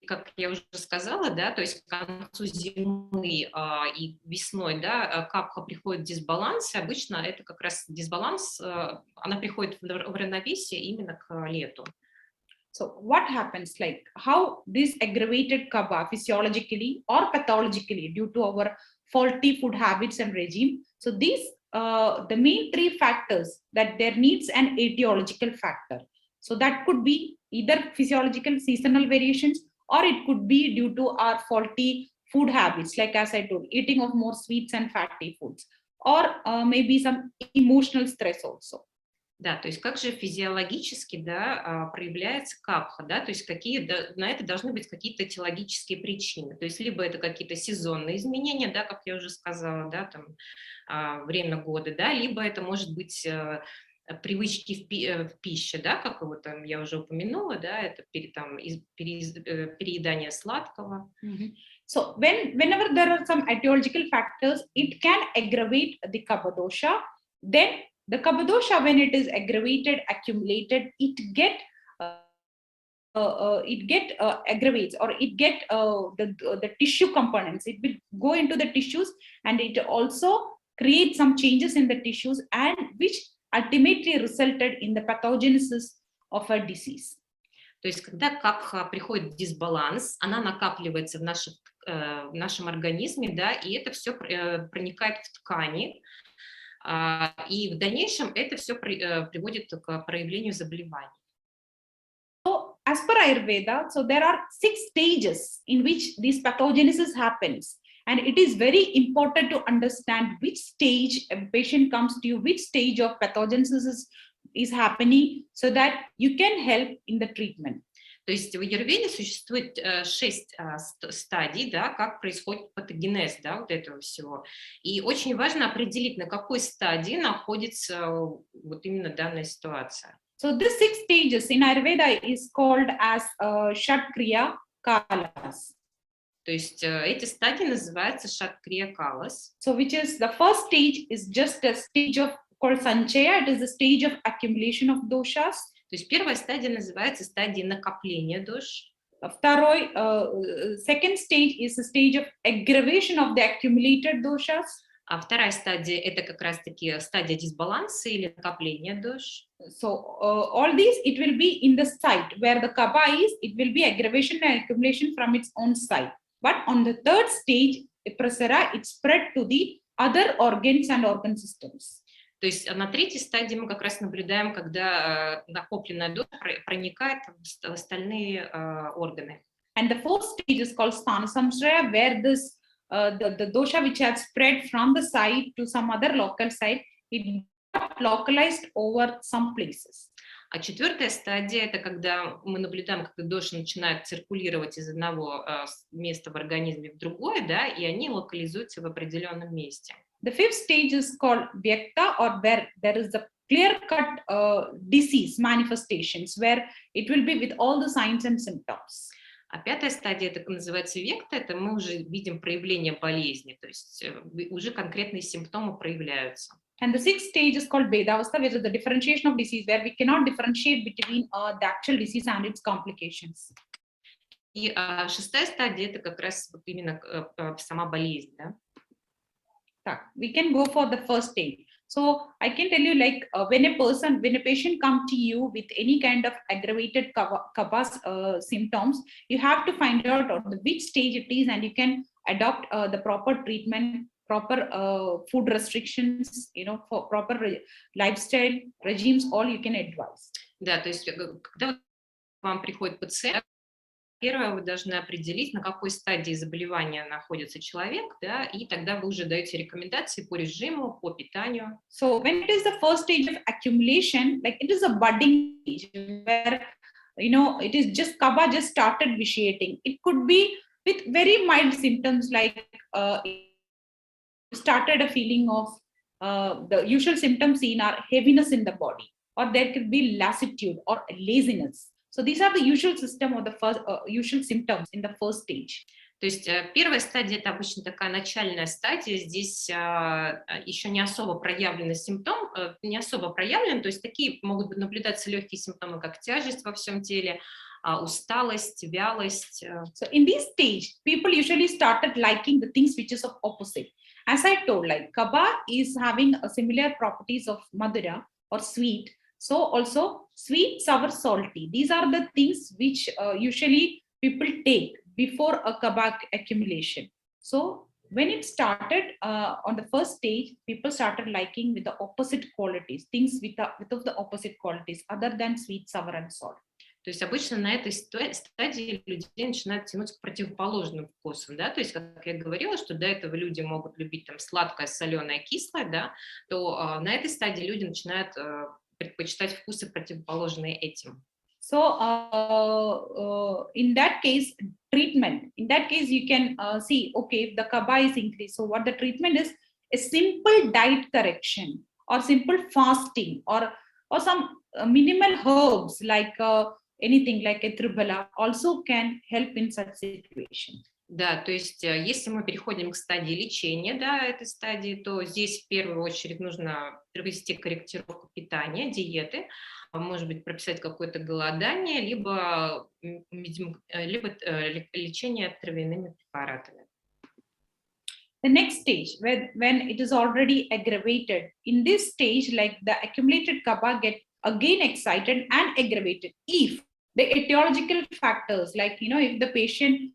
как я уже сказала, да, то есть к концу зимы и весной, да, капха приходит в дисбаланс, и обычно это как раз дисбаланс, она приходит в равновесие именно к лету. So what happens, like how this aggravated Kapha physiologically or pathologically due to our faulty food habits and regime? So these the main three factors that there needs an etiological factor. So that could be either physiological seasonal variations, or it could be due to our faulty food habits, like as I told, eating of more sweets and fatty foods, or maybe some emotional stress also. Да, то есть как же физиологически, да, проявляется капха, да, то есть на это должны быть какие-то этиологические причины, то есть либо это какие-то сезонные изменения, да, как я уже сказала, да, там время года, да, либо это может быть привычки в пище, да, как вот там я уже упомянула, да, это переедание сладкого. So whenever there are some etiological factors, it can aggravate the Kapha dosha. Then the Kapha dosha, when it is aggravated, accumulated, it aggravates, or it get the tissue components. It will go into the tissues, and it also creates some changes in the tissues, and which ultimately resulted in the pathogenesis of a disease. То есть, когда капха приходит в дисбаланс, она накапливается в нашем организме, да, и это все проникает в ткани, и в дальнейшем это все приводит к проявлению заболеваний. So, as per Ayurveda, so there are 6 stages in which this pathogenesis happens. And it is very important to understand which stage a patient comes to you, which stage of pathogenesis is happening, so that you can help in the treatment. То есть в аюрведе существует 6 стадий, да, как происходит патогенез, да, вот этого всего. И очень важно определить, на какой стадии находится вот именно данная ситуация. So these 6 stages in Ayurveda is called as Shatkriya Kalas. То есть эти стадии называются Shatkriya Kalas. So which is the first stage is just a stage of called Sanchaya. It is the stage of accumulation of doshas. То есть первая стадия называется стадией накопления дош. Второй, second stage is a stage of aggravation of the accumulated doshas. А вторая стадия это как раз-таки стадия дисбаланса или накопления дош. So all these, it will be in the site where the kapha is. It will be aggravation and accumulation from its own site. But on the third stage, prasara, it spread to the other organs and organ systems. То есть на третьей стадии мы как раз наблюдаем, когда накопленная доша проникает в остальные органы. And the fourth stage is called sthana samshraya, where this the dosha which had spread from the site to some other local site, it got localized over some places. А четвертая стадия это когда мы наблюдаем, как доша начинает циркулировать из одного места в организме в другое, да, и они локализуются в определенном месте. The fifth stage is called Vyakta, or where there is a clear-cut disease manifestations, where it will be with all the signs and symptoms. А пятая стадия, это называется векта, это мы уже видим проявление болезни, то есть уже конкретные симптомы проявляются. And the sixth stage is called Vedavastha, which is the differentiation of disease, where we cannot differentiate between the actual disease and its complications. И шестая стадия, это как раз вот именно сама болезнь, да? We can go for the first stage. So I can tell you, like when a patient comes to you with any kind of aggravated kapha symptoms, you have to find out which stage it is, and you can adopt the proper treatment, proper food restrictions, for proper lifestyle regimes, all you can advise. Да, то есть когда к вам приходит пациент, первое, вы должны определить, на какой стадии заболевания находится человек, да, и тогда вы уже даете рекомендации по режиму, по питанию. So when it is the first stage of accumulation, like it is a budding stage where, it is just kapha just started vitiating. It could be with very mild symptoms, like started a feeling of the usual symptoms seen are heaviness in the body, or there could be lassitude or laziness. So these are the usual usual symptoms in the first stage. То есть первая стадия это обычно такая начальная стадия, здесь еще не особо проявленный симптом, не особо проявлен, то есть такие могут наблюдаться легкие симптомы, как тяжесть во всем теле, усталость, вялость. So in this stage, people usually started liking the things which is of opposite. As I told, like kapha is having a similar properties of madura or sweet. So also sweet, sour, salty. These are the things which usually people take before a kapha accumulation. So when it started on the first stage, people started liking with the opposite qualities, things with the opposite qualities other than sweet, sour, and salt. То есть обычно на этой стадии людей начинают тянуть к противоположным вкусам, да, то есть, как я говорила, что до этого люди могут любить там сладкое, соленое, кислое, да, то на этой стадии люди начинают предпочитать вкусы, противоположные этим. So in that case, treatment, in that case, you can see, okay, if the kapha is increased, so what the treatment is a simple diet correction or simple fasting or or some minimal herbs like anything like a tribala also can help in such situation. Да, то есть если мы переходим к стадии лечения, да, этой стадии, то здесь в первую очередь нужно провести корректировку питания, диеты, может быть, прописать какое-то голодание, либо лечение травяными препаратами. The next stage, when it is already aggravated, in this stage, like the accumulated kapha get again excited and aggravated if the etiological factors, like, if the patient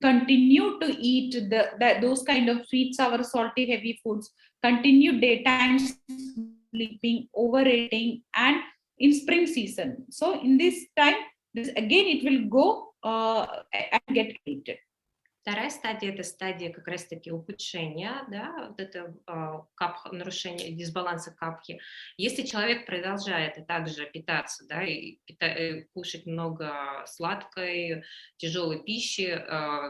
continue to eat those kind of sweet, sour, salty, heavy foods, continue daytime sleeping, overeating, and in spring season. So in this time, again, it will go and get treated. Вторая стадия – это стадия как раз-таки ухудшения, да, вот это нарушение дисбаланса капхи. Если человек продолжает также питаться, да, и кушать много сладкой, тяжелой пищи,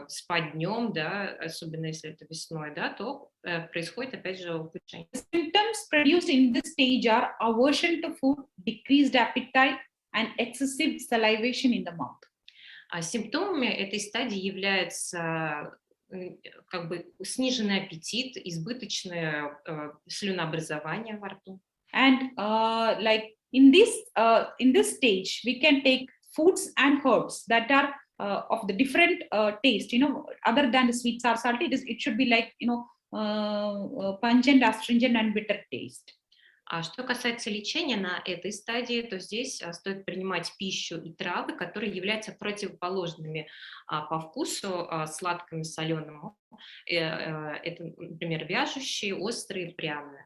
спать днем, да, особенно если это весной, да, то происходит опять же ухудшение. Symptoms produced in this stage are aversion to food, decreased appetite, and excessive salivation in the mouth. Симптомами этой стадии являются как бы сниженный аппетит, избыточное слюнообразование во рту. And like in this stage, we can take foods and herbs that are of the different taste. Other than the sweet, sour, salty, it should be like pungent, astringent, and bitter taste. А что касается лечения на этой стадии, то здесь стоит принимать пищу и травы, которые являются противоположными по вкусу сладкому, соленому. Это, например, вяжущие, острые, пряные.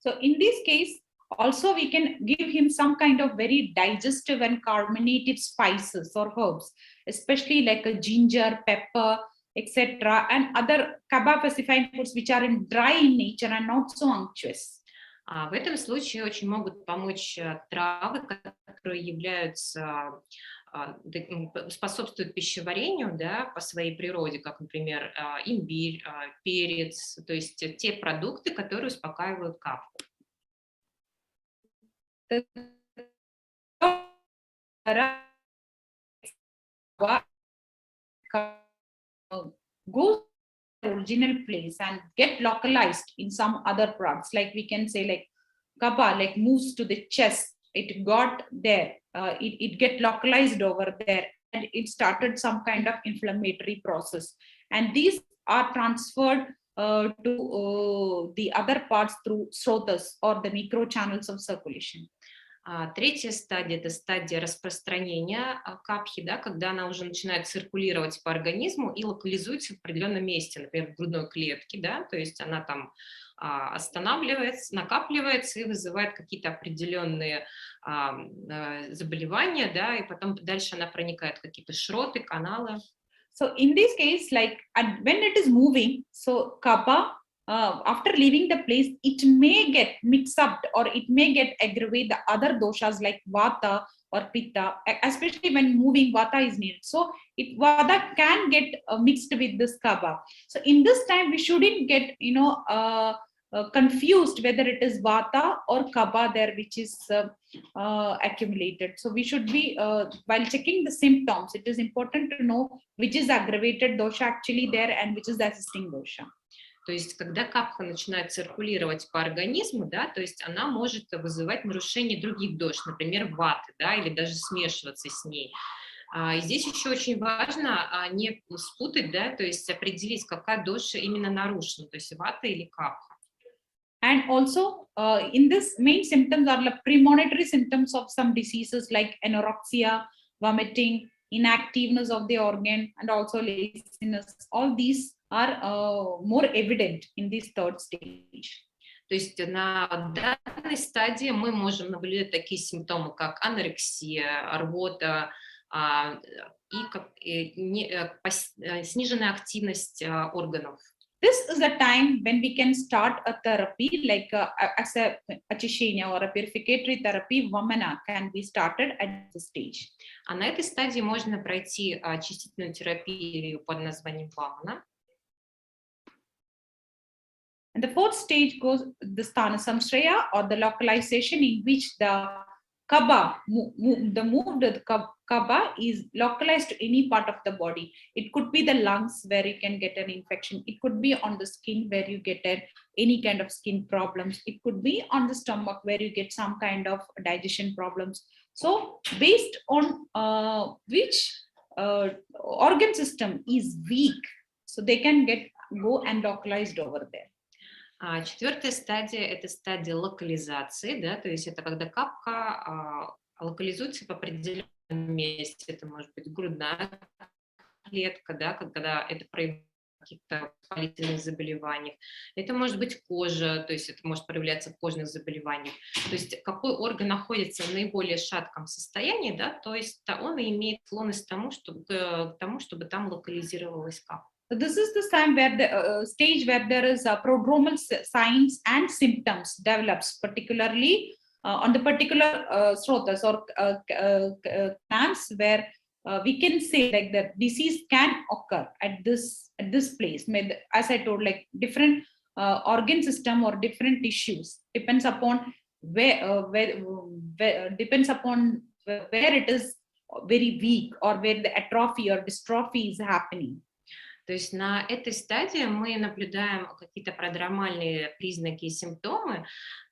So in this case, also we can give him some kind of very digestive and carbonated spices or herbs, especially like a ginger, pepper, etc., and other kapha-pacifying foods which are dry in nature and not so unctuous. В этом случае очень могут помочь травы, которые являются, способствуют пищеварению, да, по своей природе, как, например, имбирь, перец, то есть те продукты, которые успокаивают капху. Go original place and get localized in some other parts, like we can say like kapha like moves to the chest, it got there, it get localized over there, and it started some kind of inflammatory process, and these are transferred to the other parts through srotas or the micro channels of circulation. Третья стадия – это стадия распространения капхи, да, когда она уже начинает циркулировать по организму и локализуется в определенном месте, например, в грудной клетке, да, то есть она там останавливается, накапливается и вызывает какие-то определенные заболевания, да, и потом дальше она проникает в какие-то шроты, каналы. So in this case, like when it is moving, so kapha, after leaving the place, it may get mixed up or it may get aggravate the other doshas like vata or pitta, especially when moving vata is needed. So vata can get mixed with this kapha. So in this time, we shouldn't get, confused whether it is vata or kapha there, which is accumulated. So we should be, while checking the symptoms, it is important to know which is aggravated dosha actually there and which is the assisting dosha. То есть, когда капха начинает циркулировать по организму, да, то есть она может вызывать нарушение других дош, например, ваты, да, или даже смешиваться с ней. И здесь еще очень важно не спутать, да, то есть определить, какая доша именно нарушена, то есть вата или капха. And also, in this, main symptoms are like premonitory symptoms of some diseases like anorexia, vomiting, inactiveness of the organ, and also laziness. All these are more evident in this third stage. То есть на данной стадии мы можем наблюдать такие симптомы, как анорексия, рвота и сниженная активность органов. This is the time when we can start a therapy like as a очищение or a purificatory therapy, Vamana, can be started at this stage. А на этой стадии можно пройти очистительную терапию под названием Вамана. And the fourth stage goes the sthana samshraya, or the localization in which the kaba, the moved kaba is localized to any part of the body. It could be the lungs where you can get an infection. It could be on the skin where you get any kind of skin problems. It could be on the stomach where you get some kind of digestion problems. So based on which organ system is weak, so they can go and localized over there. Четвертая стадия – это стадия локализации, да, то есть это когда капка локализуется в определенном месте, это может быть грудная клетка, да, когда это проявляется в каких-то воспалительных заболеваниях, это может быть кожа, то есть это может проявляться в кожных заболеваниях, то есть какой орган находится в наиболее шатком состоянии, да, то есть он и имеет склонность к тому, чтобы там локализировалась капка. So this is the time where the stage where there is prodromal signs and symptoms develops, particularly on the particular srotas or camps where we can say like the disease can occur at this place. As I told, like different organ system or different tissues depends upon where it is very weak or where the atrophy or dystrophy is happening. То есть на этой стадии мы наблюдаем какие-то продромальные признаки и симптомы,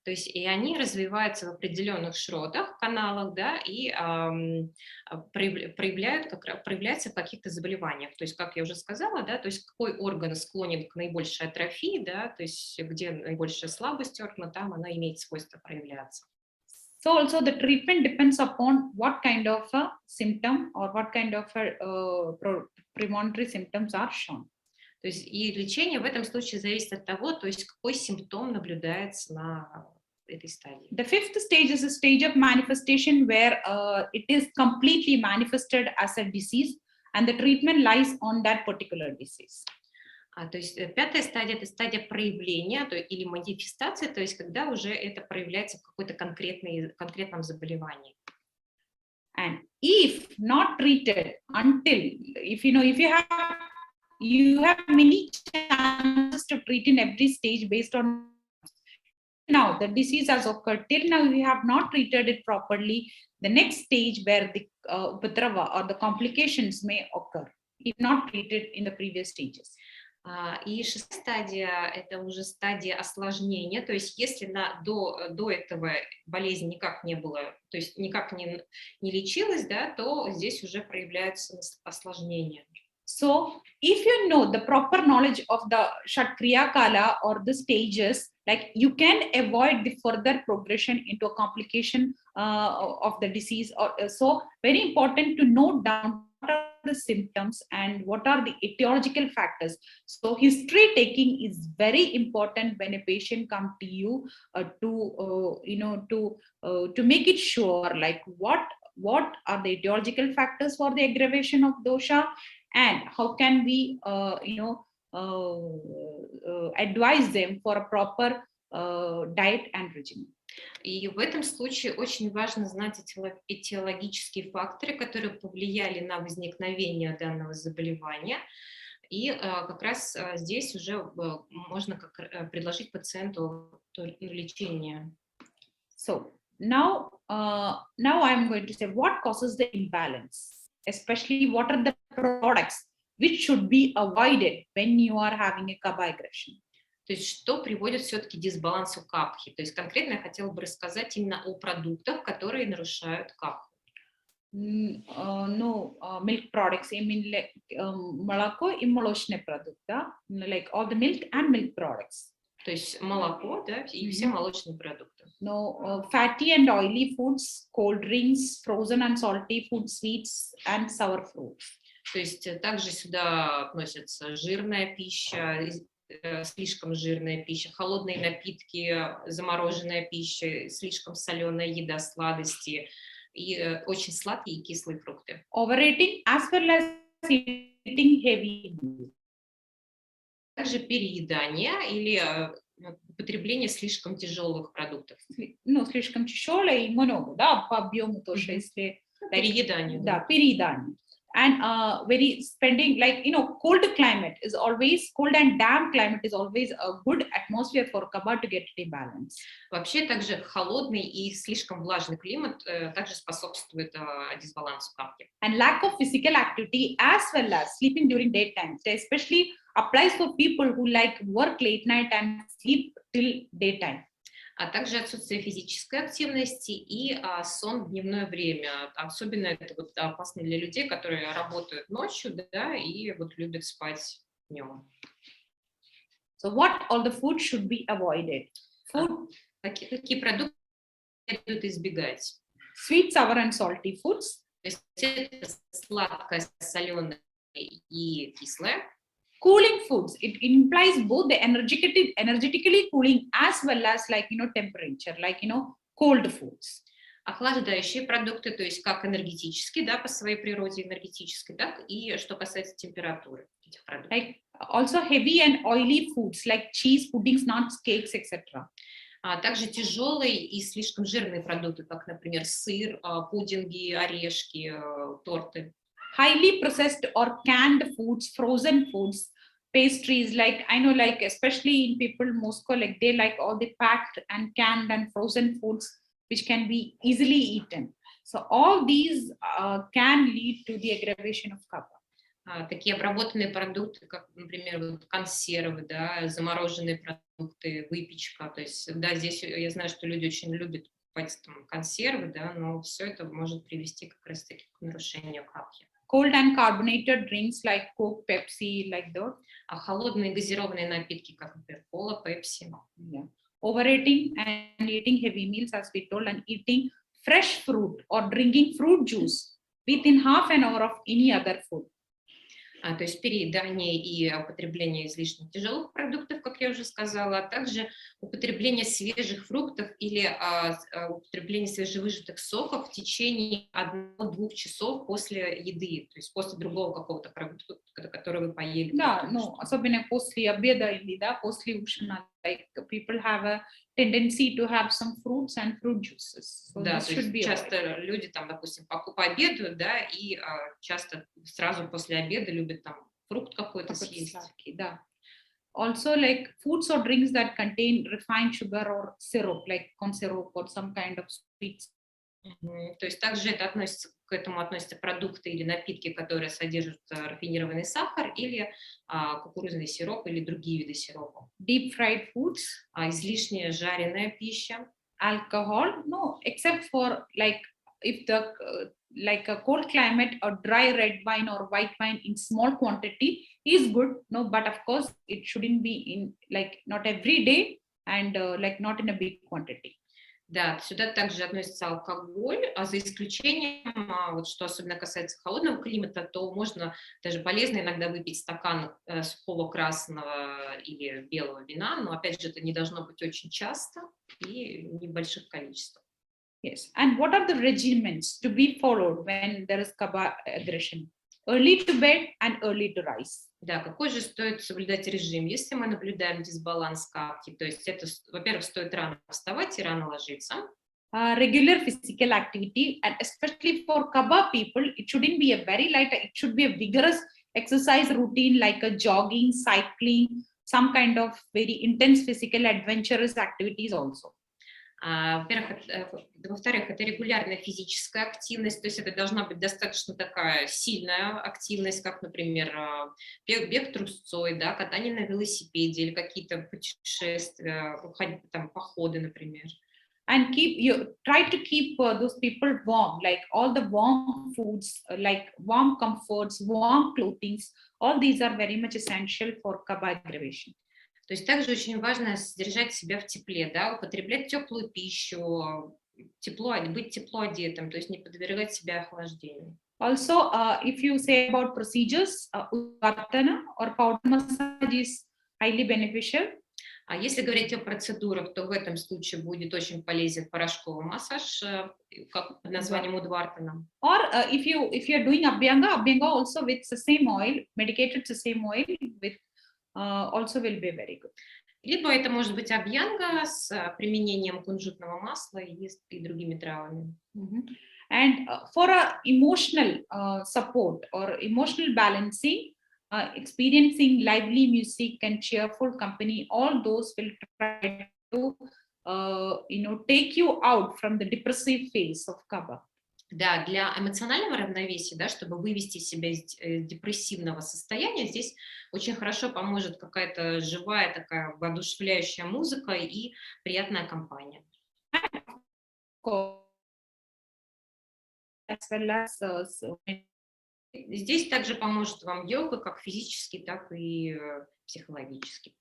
то есть и они развиваются в определенных шротах, каналах, да, и проявляются в каких-то заболеваниях. То есть, как я уже сказала, да, то есть какой орган склонен к наибольшей атрофии, да, то есть где наибольшая слабость органа, там она имеет свойство проявляться. So also the treatment depends upon what kind of a symptom or what kind of premonitory symptoms are shown. То есть и лечение в этом случае зависит от того, то есть какой симптом наблюдается на этой стадии. The fifth stage is a stage of manifestation where it is completely manifested as a disease and the treatment lies on that particular disease. То есть пятая стадия – это стадия проявления или манифестации, то есть когда уже это проявляется в какой-то конкретном заболевании. And if not treated until, if you have many chances to treat in every stage based on now the disease has occurred, till now you have not treated it properly, the next stage where the upadrava or the complications may occur if not treated in the previous stages. И шестая стадия – это уже стадия осложнения, то есть если до этого болезнь никак не было, то есть никак не лечилась, да, то здесь уже проявляются осложнения. So if you know the proper knowledge of the Shatkriya Kala or the stages, like you can avoid the further progression into a complication of the disease. So very important to note down what are the symptoms and what are the etiological factors. So history taking is very important when a patient comes to you to make it sure like what are the etiological factors for the aggravation of dosha and how can we advise them for a proper diet and regimen. И в этом случае очень важно знать этиологические факторы, которые повлияли на возникновение данного заболевания. И как раз здесь уже можно предложить пациенту лечение. So now I'm going to say what causes the imbalance, especially what are the products which should be avoided when you are having a kapha aggression. То есть что приводит все-таки к дисбалансу капхи? То есть конкретно я хотела бы рассказать именно о продуктах, которые нарушают капху. Milk products, I mean like молоко и молочные продукты, like all the milk and milk products. То есть молоко, да, и все молочные продукты. Fatty and oily foods, cold drinks, frozen and salty food, sweets and sour fruits. То есть также сюда относятся жирная пища, слишком жирная пища, холодные напитки, замороженная пища, слишком соленая еда, сладости и очень сладкие и кислые фрукты. Overeating as well as eating heavy. Также переедание или употребление слишком тяжелых продуктов. Слишком тяжелое и много, да, по объему тоже, если... Переедание. Да, переедание. And very spending, like, cold climate is always, cold and damp climate is always a good atmosphere for Kaba to get a balance. Вообще также холодный и слишком влажный климат также способствует дисбалансу капки. And lack of physical activity as well as sleeping during daytime, especially applies for people who like work late night and sleep till daytime. А также отсутствие физической активности и сон в дневное время. Особенно это вот опасно для людей, которые работают ночью, да, и вот любят спать днем. So what all the food should be avoided? Food, Какие продукты следует избегать? sweet, sour and salty foods, То есть это сладкое, соленое и кислое. cooling foods. It implies both the energetically cooling as well as, like, temperature, like, cold foods. Охлаждающие продукты, то есть как энергетические, да, по своей природе энергетической, так и что касается температуры этих продуктов. Like also heavy and oily foods like cheese, puddings, nuts, cakes, etc. А также тяжелые и слишком жирные продукты, как, например, сыр, пудинги, орешки, торты. Highly processed or canned foods, frozen foods, pastries, like I know, like especially in people Moscow, like they like all the packed and canned and frozen foods which can be easily eaten. So all these can lead to the aggravation of kapha. Такие обработанные продукты, как, например, вот консервы, да, замороженные продукты, выпечка. То есть, да, здесь я знаю, что люди очень любят покупать там консервы, да, но все это может привести как раз-таки к нарушению капхи. Cold and carbonated drinks like Coke, Pepsi, like that. А холодные газированные напитки, как, например, кола, пепси. Yeah. Overeating and eating heavy meals, as we told, and eating fresh fruit or drinking fruit juice within half an hour of any other food. То есть переедание и употребление излишне тяжелых продуктов, как я уже сказала, а также употребление свежих фруктов или употребление свежевыжатых соков в течение 1-2 часов после еды, то есть после другого какого-то продукта, который вы поели. Да, ну, особенно после обеда или, да, после ужина, like people have a tendency to have some fruits and fruit juices. So да, this то should есть be часто avoided. люди там, допустим, пообедают, да, и часто сразу после обеда любят там фрукт какой-то съесть. Сладкий, да. Also, like foods or drinks that contain refined sugar or syrup, like corn syrup or some kind of sweets. То есть также к этому относятся продукты или напитки, которые содержат рафинированный сахар или кукурузный сироп или другие виды сиропа. Deep fried foods. Излишняя жареная пища. Alcohol, no, except for like if the like a cold climate or dry red wine or white wine in small quantity is good, no, but of course it shouldn't be in like not every day and like not in a big quantity. Да, сюда также относится алкоголь, а за исключением, вот что особенно касается холодного климата, то можно даже полезно иногда выпить стакан сухого красного или белого вина, но опять же это не должно быть очень часто и в небольших количествах. Yes, and what are the regimens to be followed when there is Kapha aggression? Early to bed and early to rise. Да, какой же стоит соблюдать режим, если мы наблюдаем дисбаланс капхи? То есть это, во-первых, стоит рано вставать и рано ложиться. Regular physical activity, and especially for Kapha people, it shouldn't be a very light, it should be a vigorous exercise routine like a jogging, cycling, some kind of very intense physical adventurous activities also. Во-вторых, это регулярная физическая активность, то есть это должна быть достаточно такая сильная активность, как, например, бег трусцой, да, катание на велосипеде или какие-то путешествия, там, походы, например. And try to keep those people warm, like all the warm foods, like warm comforts, warm clothing, all these are very much essential for Kapha aggravation. То есть также очень важно содержать себя в тепле, да, употреблять теплую пищу, быть тепло одетым, то есть не подвергать себя охлаждению. Also, if you say about procedures, Udvartana or powder massage is highly beneficial. А если говорить о процедурах, то в этом случае будет очень полезен порошковый массаж, как под названием Удвартана. Or if you are doing Abhyanga also with sesame oil, medicated sesame oil with also will be very good. Либо это может быть абьянга с применением кунжутного масла и другими травами. And for a emotional support or emotional balancing, experiencing lively music and cheerful company, all those will try to take you out from the depressive phase of Kaba. Да, для эмоционального равновесия, да, чтобы вывести себя из депрессивного состояния, здесь очень хорошо поможет какая-то живая такая воодушевляющая музыка и приятная компания. As well as Здесь также поможет вам йога как физически, так и психологически.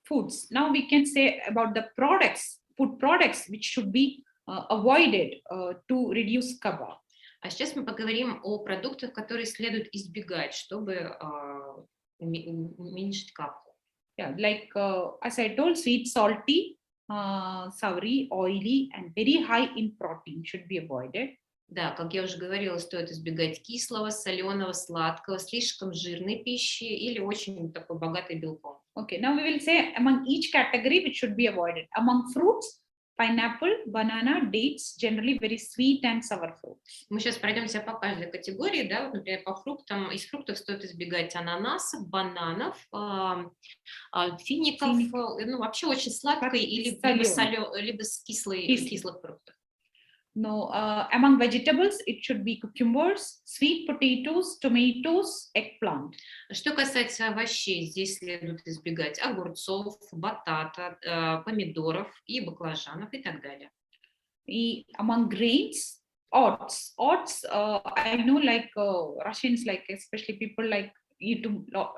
Foods. Now we can say about the products, food products, which should be avoided to reduce Kaba. А сейчас мы поговорим о продуктах, которые следует избегать, чтобы уменьшить капху. Yeah, like as I told, sweet, salty, savory, oily, and very high in protein should be avoided. Да, как я уже говорила, стоит избегать кислого, соленого, сладкого, слишком жирной пищи или очень такой богатой белком. Okay, now we will say among each category which should be avoided. Among fruits, pineapple, banana, dates, generally very sweet and sour fruits. Мы сейчас пройдемся по каждой категории, да, вот, например, по фруктам. Из фруктов стоит избегать ананасов, бананов, фиников, ну, вообще очень сладкой либо с кислых фруктов. No, among vegetables, it should be cucumbers, sweet potatoes, tomatoes, eggplant. Что касается овощей, здесь следует избегать огурцов, батата, помидоров и баклажанов и так далее. И among grains, oats. Oats, I know like Russians, like especially people like eat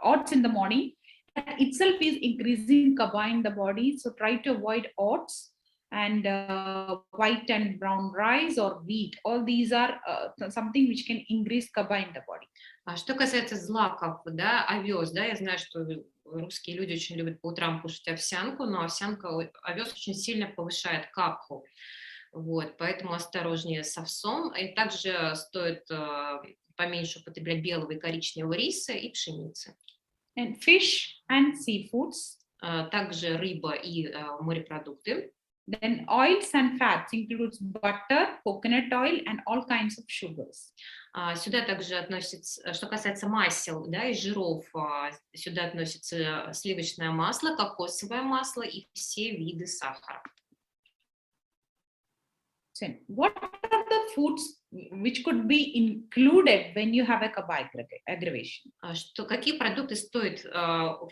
oats in the morning. That itself is increasing Kaba in the body. So try to avoid oats. And white and brown rice or wheat, all these are something which can increase Kaba in the body. А что касается злаков, да, овес, да, я знаю, что русские люди очень любят по утрам кушать овсянку, но овес очень сильно повышает капху, вот, поэтому осторожнее с овсом. И также стоит поменьше употреблять белого и коричневого риса и пшеницы. And fish and seafoods. Также рыба и морепродукты. Then oils and fats includes butter, coconut oil, and all kinds of sugars. Сюда также относится, что касается масел, да, и жиров, сюда относится сливочное масло, кокосовое масло и все виды сахара. So what are the foods which could be included when you have a Kaba aggravation? Какие продукты стоит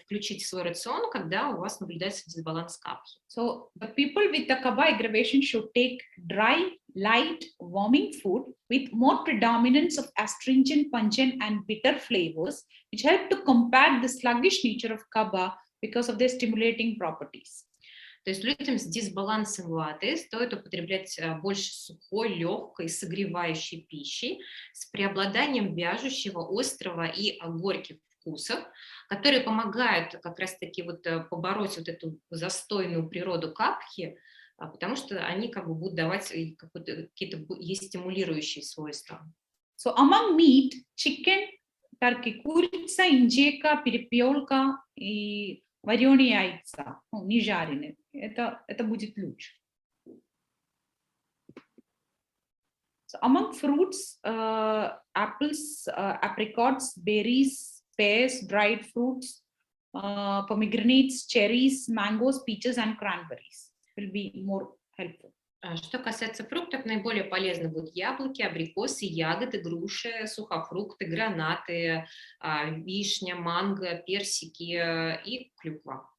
включить в свой рацион, когда у вас наблюдается дисбаланс капхи? So the people with the Kaba aggravation should take dry, light, warming food with more predominance of astringent, pungent, and bitter flavors, which help to combat the sluggish nature of Kaba because of their stimulating properties. То есть людям с дисбалансом ваты стоит употреблять больше сухой, легкой, согревающей пищи с преобладанием вяжущего, острого и горьких вкусов, которые помогают как раз-таки вот побороть вот эту застойную природу капхи, потому что они как бы будут давать какие-то есть стимулирующие свойства. So among meat, chicken, turkey, курица, индейка, перепелка и вареные яйца, не жареные. Это будет лучше. So among fruits, apples, apricots, berries, pears, dried fruits, pomegranates, cherries, mangoes, peaches, and cranberries will be more helpful. Что касается фруктов, наиболее полезны будут яблоки, абрикосы, ягоды, груши, сухофрукты, гранаты, вишня, манго, персики и клюква.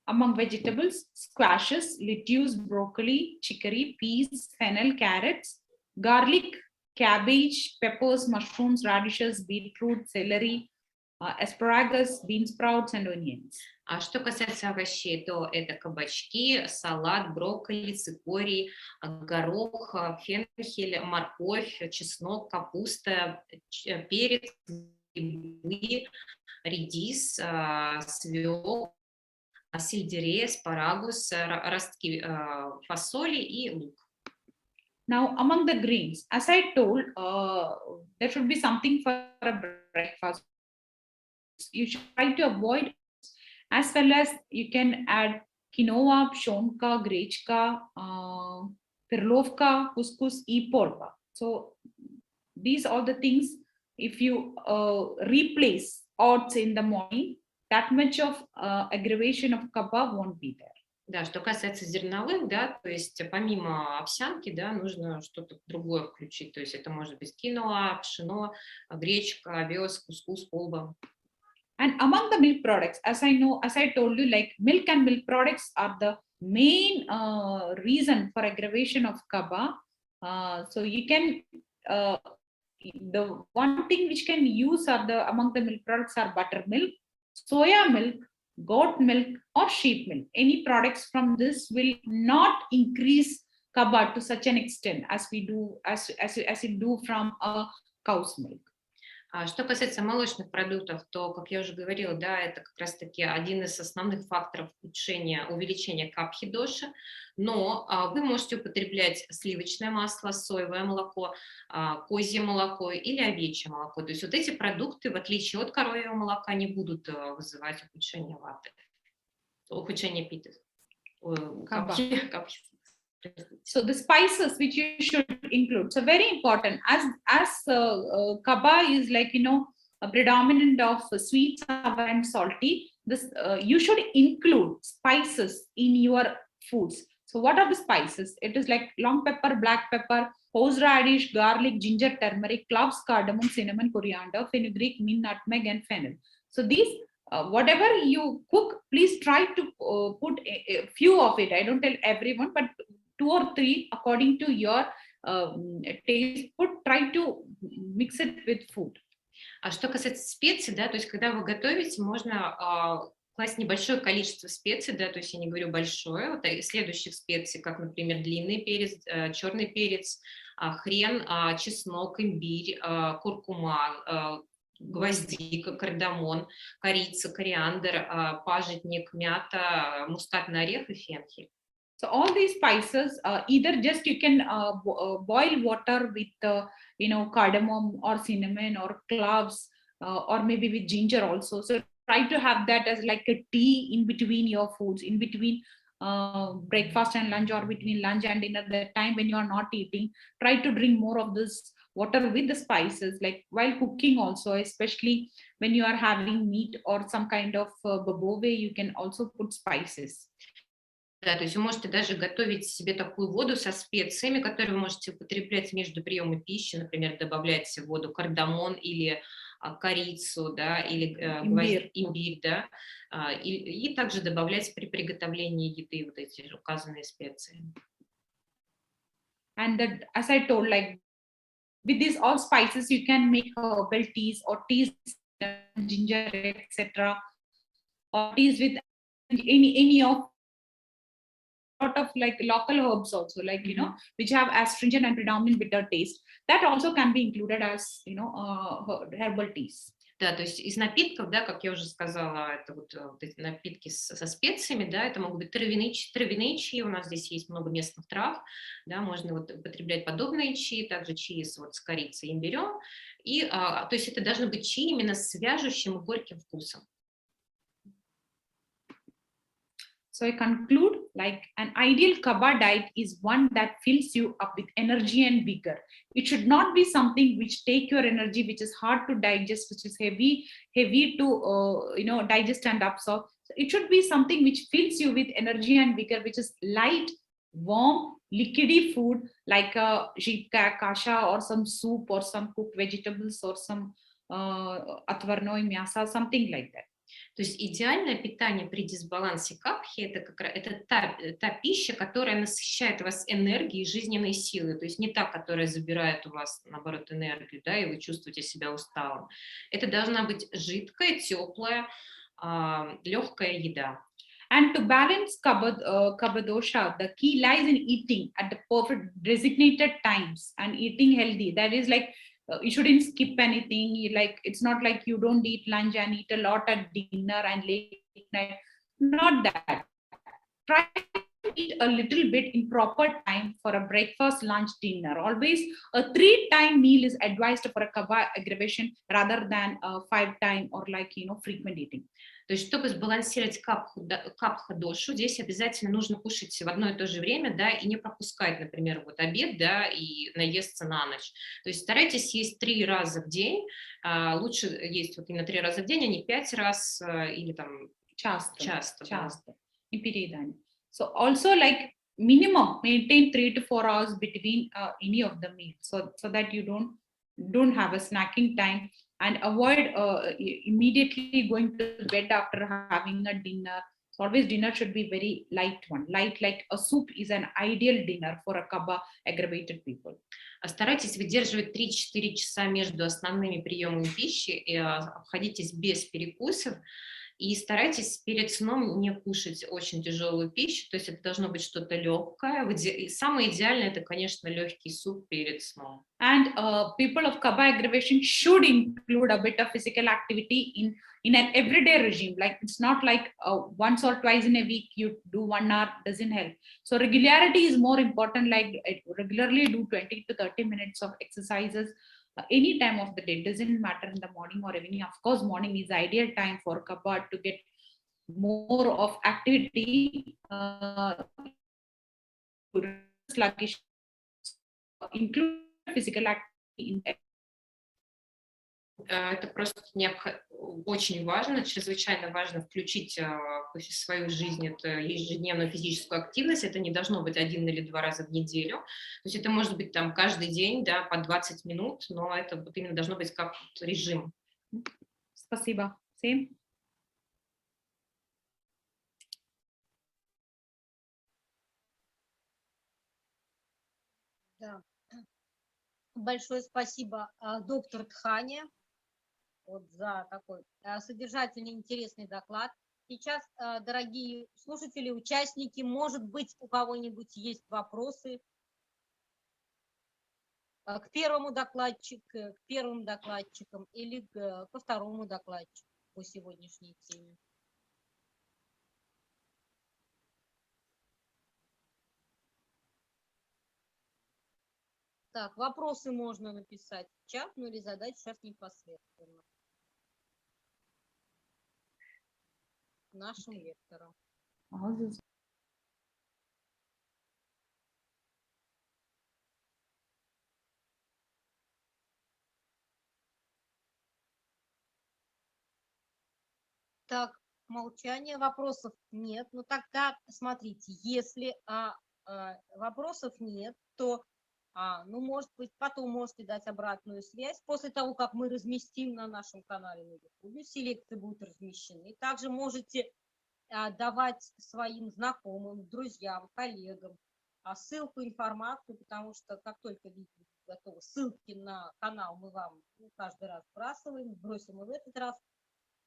Among vegetables, squashes, lettuce, broccoli, chicory, peas, fennel, carrots, garlic, cabbage, peppers, mushrooms, radishes, beetroot, celery, asparagus, bean sprouts, and onions. А что касается овощей, то это кабачки, салат, брокколи, цикорий, горох, фенхель, морковь, чеснок, капуста, перец, грибы, редис, свекла, сельдерей, аспарагус, ростки фасоли и лук. Now, among the greens, as I told, there should be something for a breakfast. You should try to avoid, as well as you can add quinoa, pshonka, grechka, perlovka, couscous, и polpa. So these are the things. If you replace oats in the morning, that much of aggravation of kapha won't be there. Да, что касается зерновых, да, то есть помимо овсянки, да, нужно что-то другое включить. То есть это может быть киноа, пшено, гречка, овес, кускус, полба. And among the milk products, as I told you, like milk and milk products are the main reason for aggravation of kapha. So you can, the one thing which can use among the milk products are buttermilk, soya milk, goat milk, or sheep milk. Any products from this will not increase kapha to such an extent as we do as it do from a cow's milk. Что касается молочных продуктов, то, как я уже говорила, да, это как раз-таки один из основных факторов увеличения капхи-доши, но вы можете употреблять сливочное масло, соевое молоко, козье молоко или овечье молоко. То есть вот эти продукты, в отличие от коровьего молока, не будут вызывать ухудшение пита. Капхи. So the spices which you should include, so very important, as kapha is like, a predominant of sweet, sour and salty, this you should include spices in your foods. So what are the spices? It is like long pepper, black pepper, horseradish, garlic, ginger, turmeric, cloves, cardamom, cinnamon, coriander, fenugreek, mint, nutmeg and fennel. So these whatever you cook, please try to put a few of it. I don't tell everyone, but 2 or 3 according to your taste. Try to mix it with food. А что касается специй, да, то есть когда вы готовите, можно класть небольшое количество специй, да, то есть я не говорю большое, вот следующих специй, как, например, длинный перец, черный перец, хрен, чеснок, имбирь, куркума, гвоздика, кардамон, корица, кориандр, пажитник, мята, мускатный орех и фенхель. So all these spices, either just you can boil water with cardamom or cinnamon or cloves or maybe with ginger also. So try to have that as like a tea in between your foods, in between breakfast and lunch or between lunch and dinner, the time when you are not eating. Try to drink more of this water with the spices, like while cooking also, especially when you are having meat or some kind of babove, you can also put spices. Да, то есть вы можете даже готовить себе такую воду со специями, которые вы можете употреблять между приемами пищи, например, добавлять в воду кардамон или корицу, да, или имбирь, да, и также добавлять при приготовлении еды вот эти указанные специи. And that, as I told, like with these all spices, you can make herbal teas or teas, ginger, etc., or teas with any of lot of like local herbs also, like which have astringent and predominant bitter taste. That also can be included as herbal teas. Да, то есть из напитков, да, как я уже сказала, это вот эти напитки со специями, да, это могут быть травяные чаи, у нас здесь есть много местных трав, да, можно вот употреблять подобные чаи, также чаи с корицей и имбирем, и, то есть это должны быть чаи именно с свяжущим и горьким вкусом. So I conclude, like an ideal kapha diet is one that fills you up with energy and vigor. It should not be something which take your energy, which is hard to digest, which is heavy to digest and absorb. So it should be something which fills you with energy and vigor, which is light, warm, liquidy food like a jhitka, kasha, or some soup, or some cooked vegetables, or some atvarnoi myasa, something like that. То есть идеальное питание при дисбалансе капхи это та пища, которая насыщает вас энергией и жизненной силой, то есть не та, которая забирает у вас, наоборот, энергию, да, и вы чувствуете себя усталым. Это должна быть жидкая, теплая, легкая еда. And to balance kapha dosha, the key lies in eating at the perfect designated times and eating healthy. That is like you shouldn't skip anything. Like it's not like you don't eat lunch and eat a lot at dinner and late night. Not that. Try eat a little bit in proper time for a breakfast, lunch, dinner. Always a 3-time meal is advised for a kaba aggravation rather than a 5-time or frequent eating. То есть, чтобы сбалансировать капха-дошу, здесь обязательно нужно кушать в одно и то же время, да, и не пропускать, например, вот обед, да, и наесться на ночь. То есть старайтесь есть 3 раза в день, лучше есть вот именно 3 раза в день, а не 5 раз или там часто. Да. In переедание. So also like minimum maintain 3 to 4 hours between any of the meals, so that you don't have a snacking time, and avoid immediately going to bed after having a dinner. So always dinner should be very light one, light like a soup is an ideal dinner for a kaba aggravated people. Старайтесь выдерживать 3-4 часа между основными приемами пищи, и обходитесь без перекусов. И старайтесь перед сном не кушать очень тяжелую пищу, то есть это должно быть что-то легкое. Самое идеальное — это, конечно, легкий суп перед сном. And people of kaba aggravation should include a bit of physical activity in an everyday regime. Like it's not like once or twice in a week you do 1 hour doesn't help. So regularity is more important. Like regularly do 20 to 30 minutes of exercises. Any time of the day, doesn't matter in the morning or evening. Of course, morning is the ideal time for kaba to get more of activity. Sluggish, include physical activity. Это просто очень важно, чрезвычайно важно включить в свою жизнь это ежедневную физическую активность. Это не должно быть 1 или 2 раза в неделю. То есть это может быть там каждый день, да, по 20 минут, но это вот именно должно быть как режим. Спасибо. Same. Да. Большое спасибо, доктор Тхане, вот за такой содержательный, интересный доклад. Сейчас, дорогие слушатели, участники, может быть, у кого-нибудь есть вопросы к первым докладчикам или ко второму докладчику по сегодняшней теме. Так, вопросы можно написать в чат, ну или задать сейчас непосредственно нашим лекторам. Так, молчание, вопросов нет. Ну тогда смотрите, если вопросов нет, то ну, может быть, потом можете дать обратную связь. После того, как мы разместим на нашем канале на YouTube, все лекции будут размещены. Также можете давать своим знакомым, друзьям, коллегам ссылку, информацию, потому что как только видео готово, ссылки на канал мы вам каждый раз сбрасываем, бросим и в этот раз.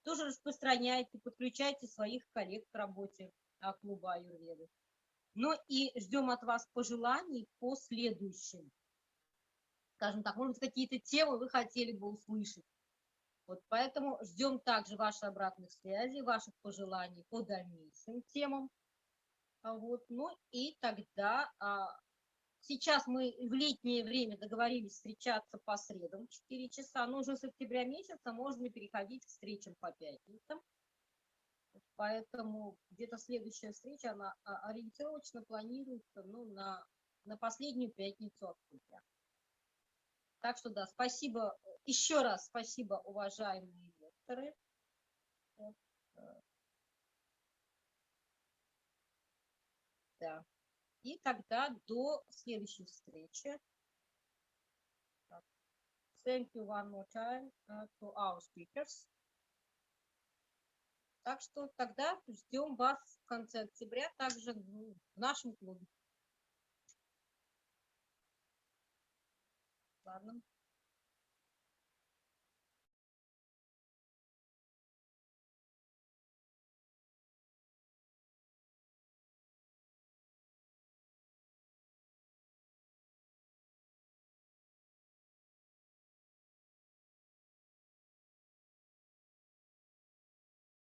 Тоже распространяйте, подключайте своих коллег к работе клуба аюрведы. Ну и ждем от вас пожеланий по следующим. Скажем так, может, какие-то темы вы хотели бы услышать. Вот поэтому ждем также вашей обратных связей, ваших пожеланий по дальнейшим темам. Вот. Ну и тогда сейчас мы в летнее время договорились встречаться по средам в 4 часа, но уже с октября месяца можно переходить к встречам по пятницам. Поэтому где-то следующая встреча, она ориентировочно планируется на последнюю пятницу октября. Так что да, спасибо, еще раз спасибо, уважаемые лекторы. Да. И тогда до следующей встречи. Thank you one more time to our speakers. Так что тогда ждем вас в конце октября также в нашем клубе. Ладно.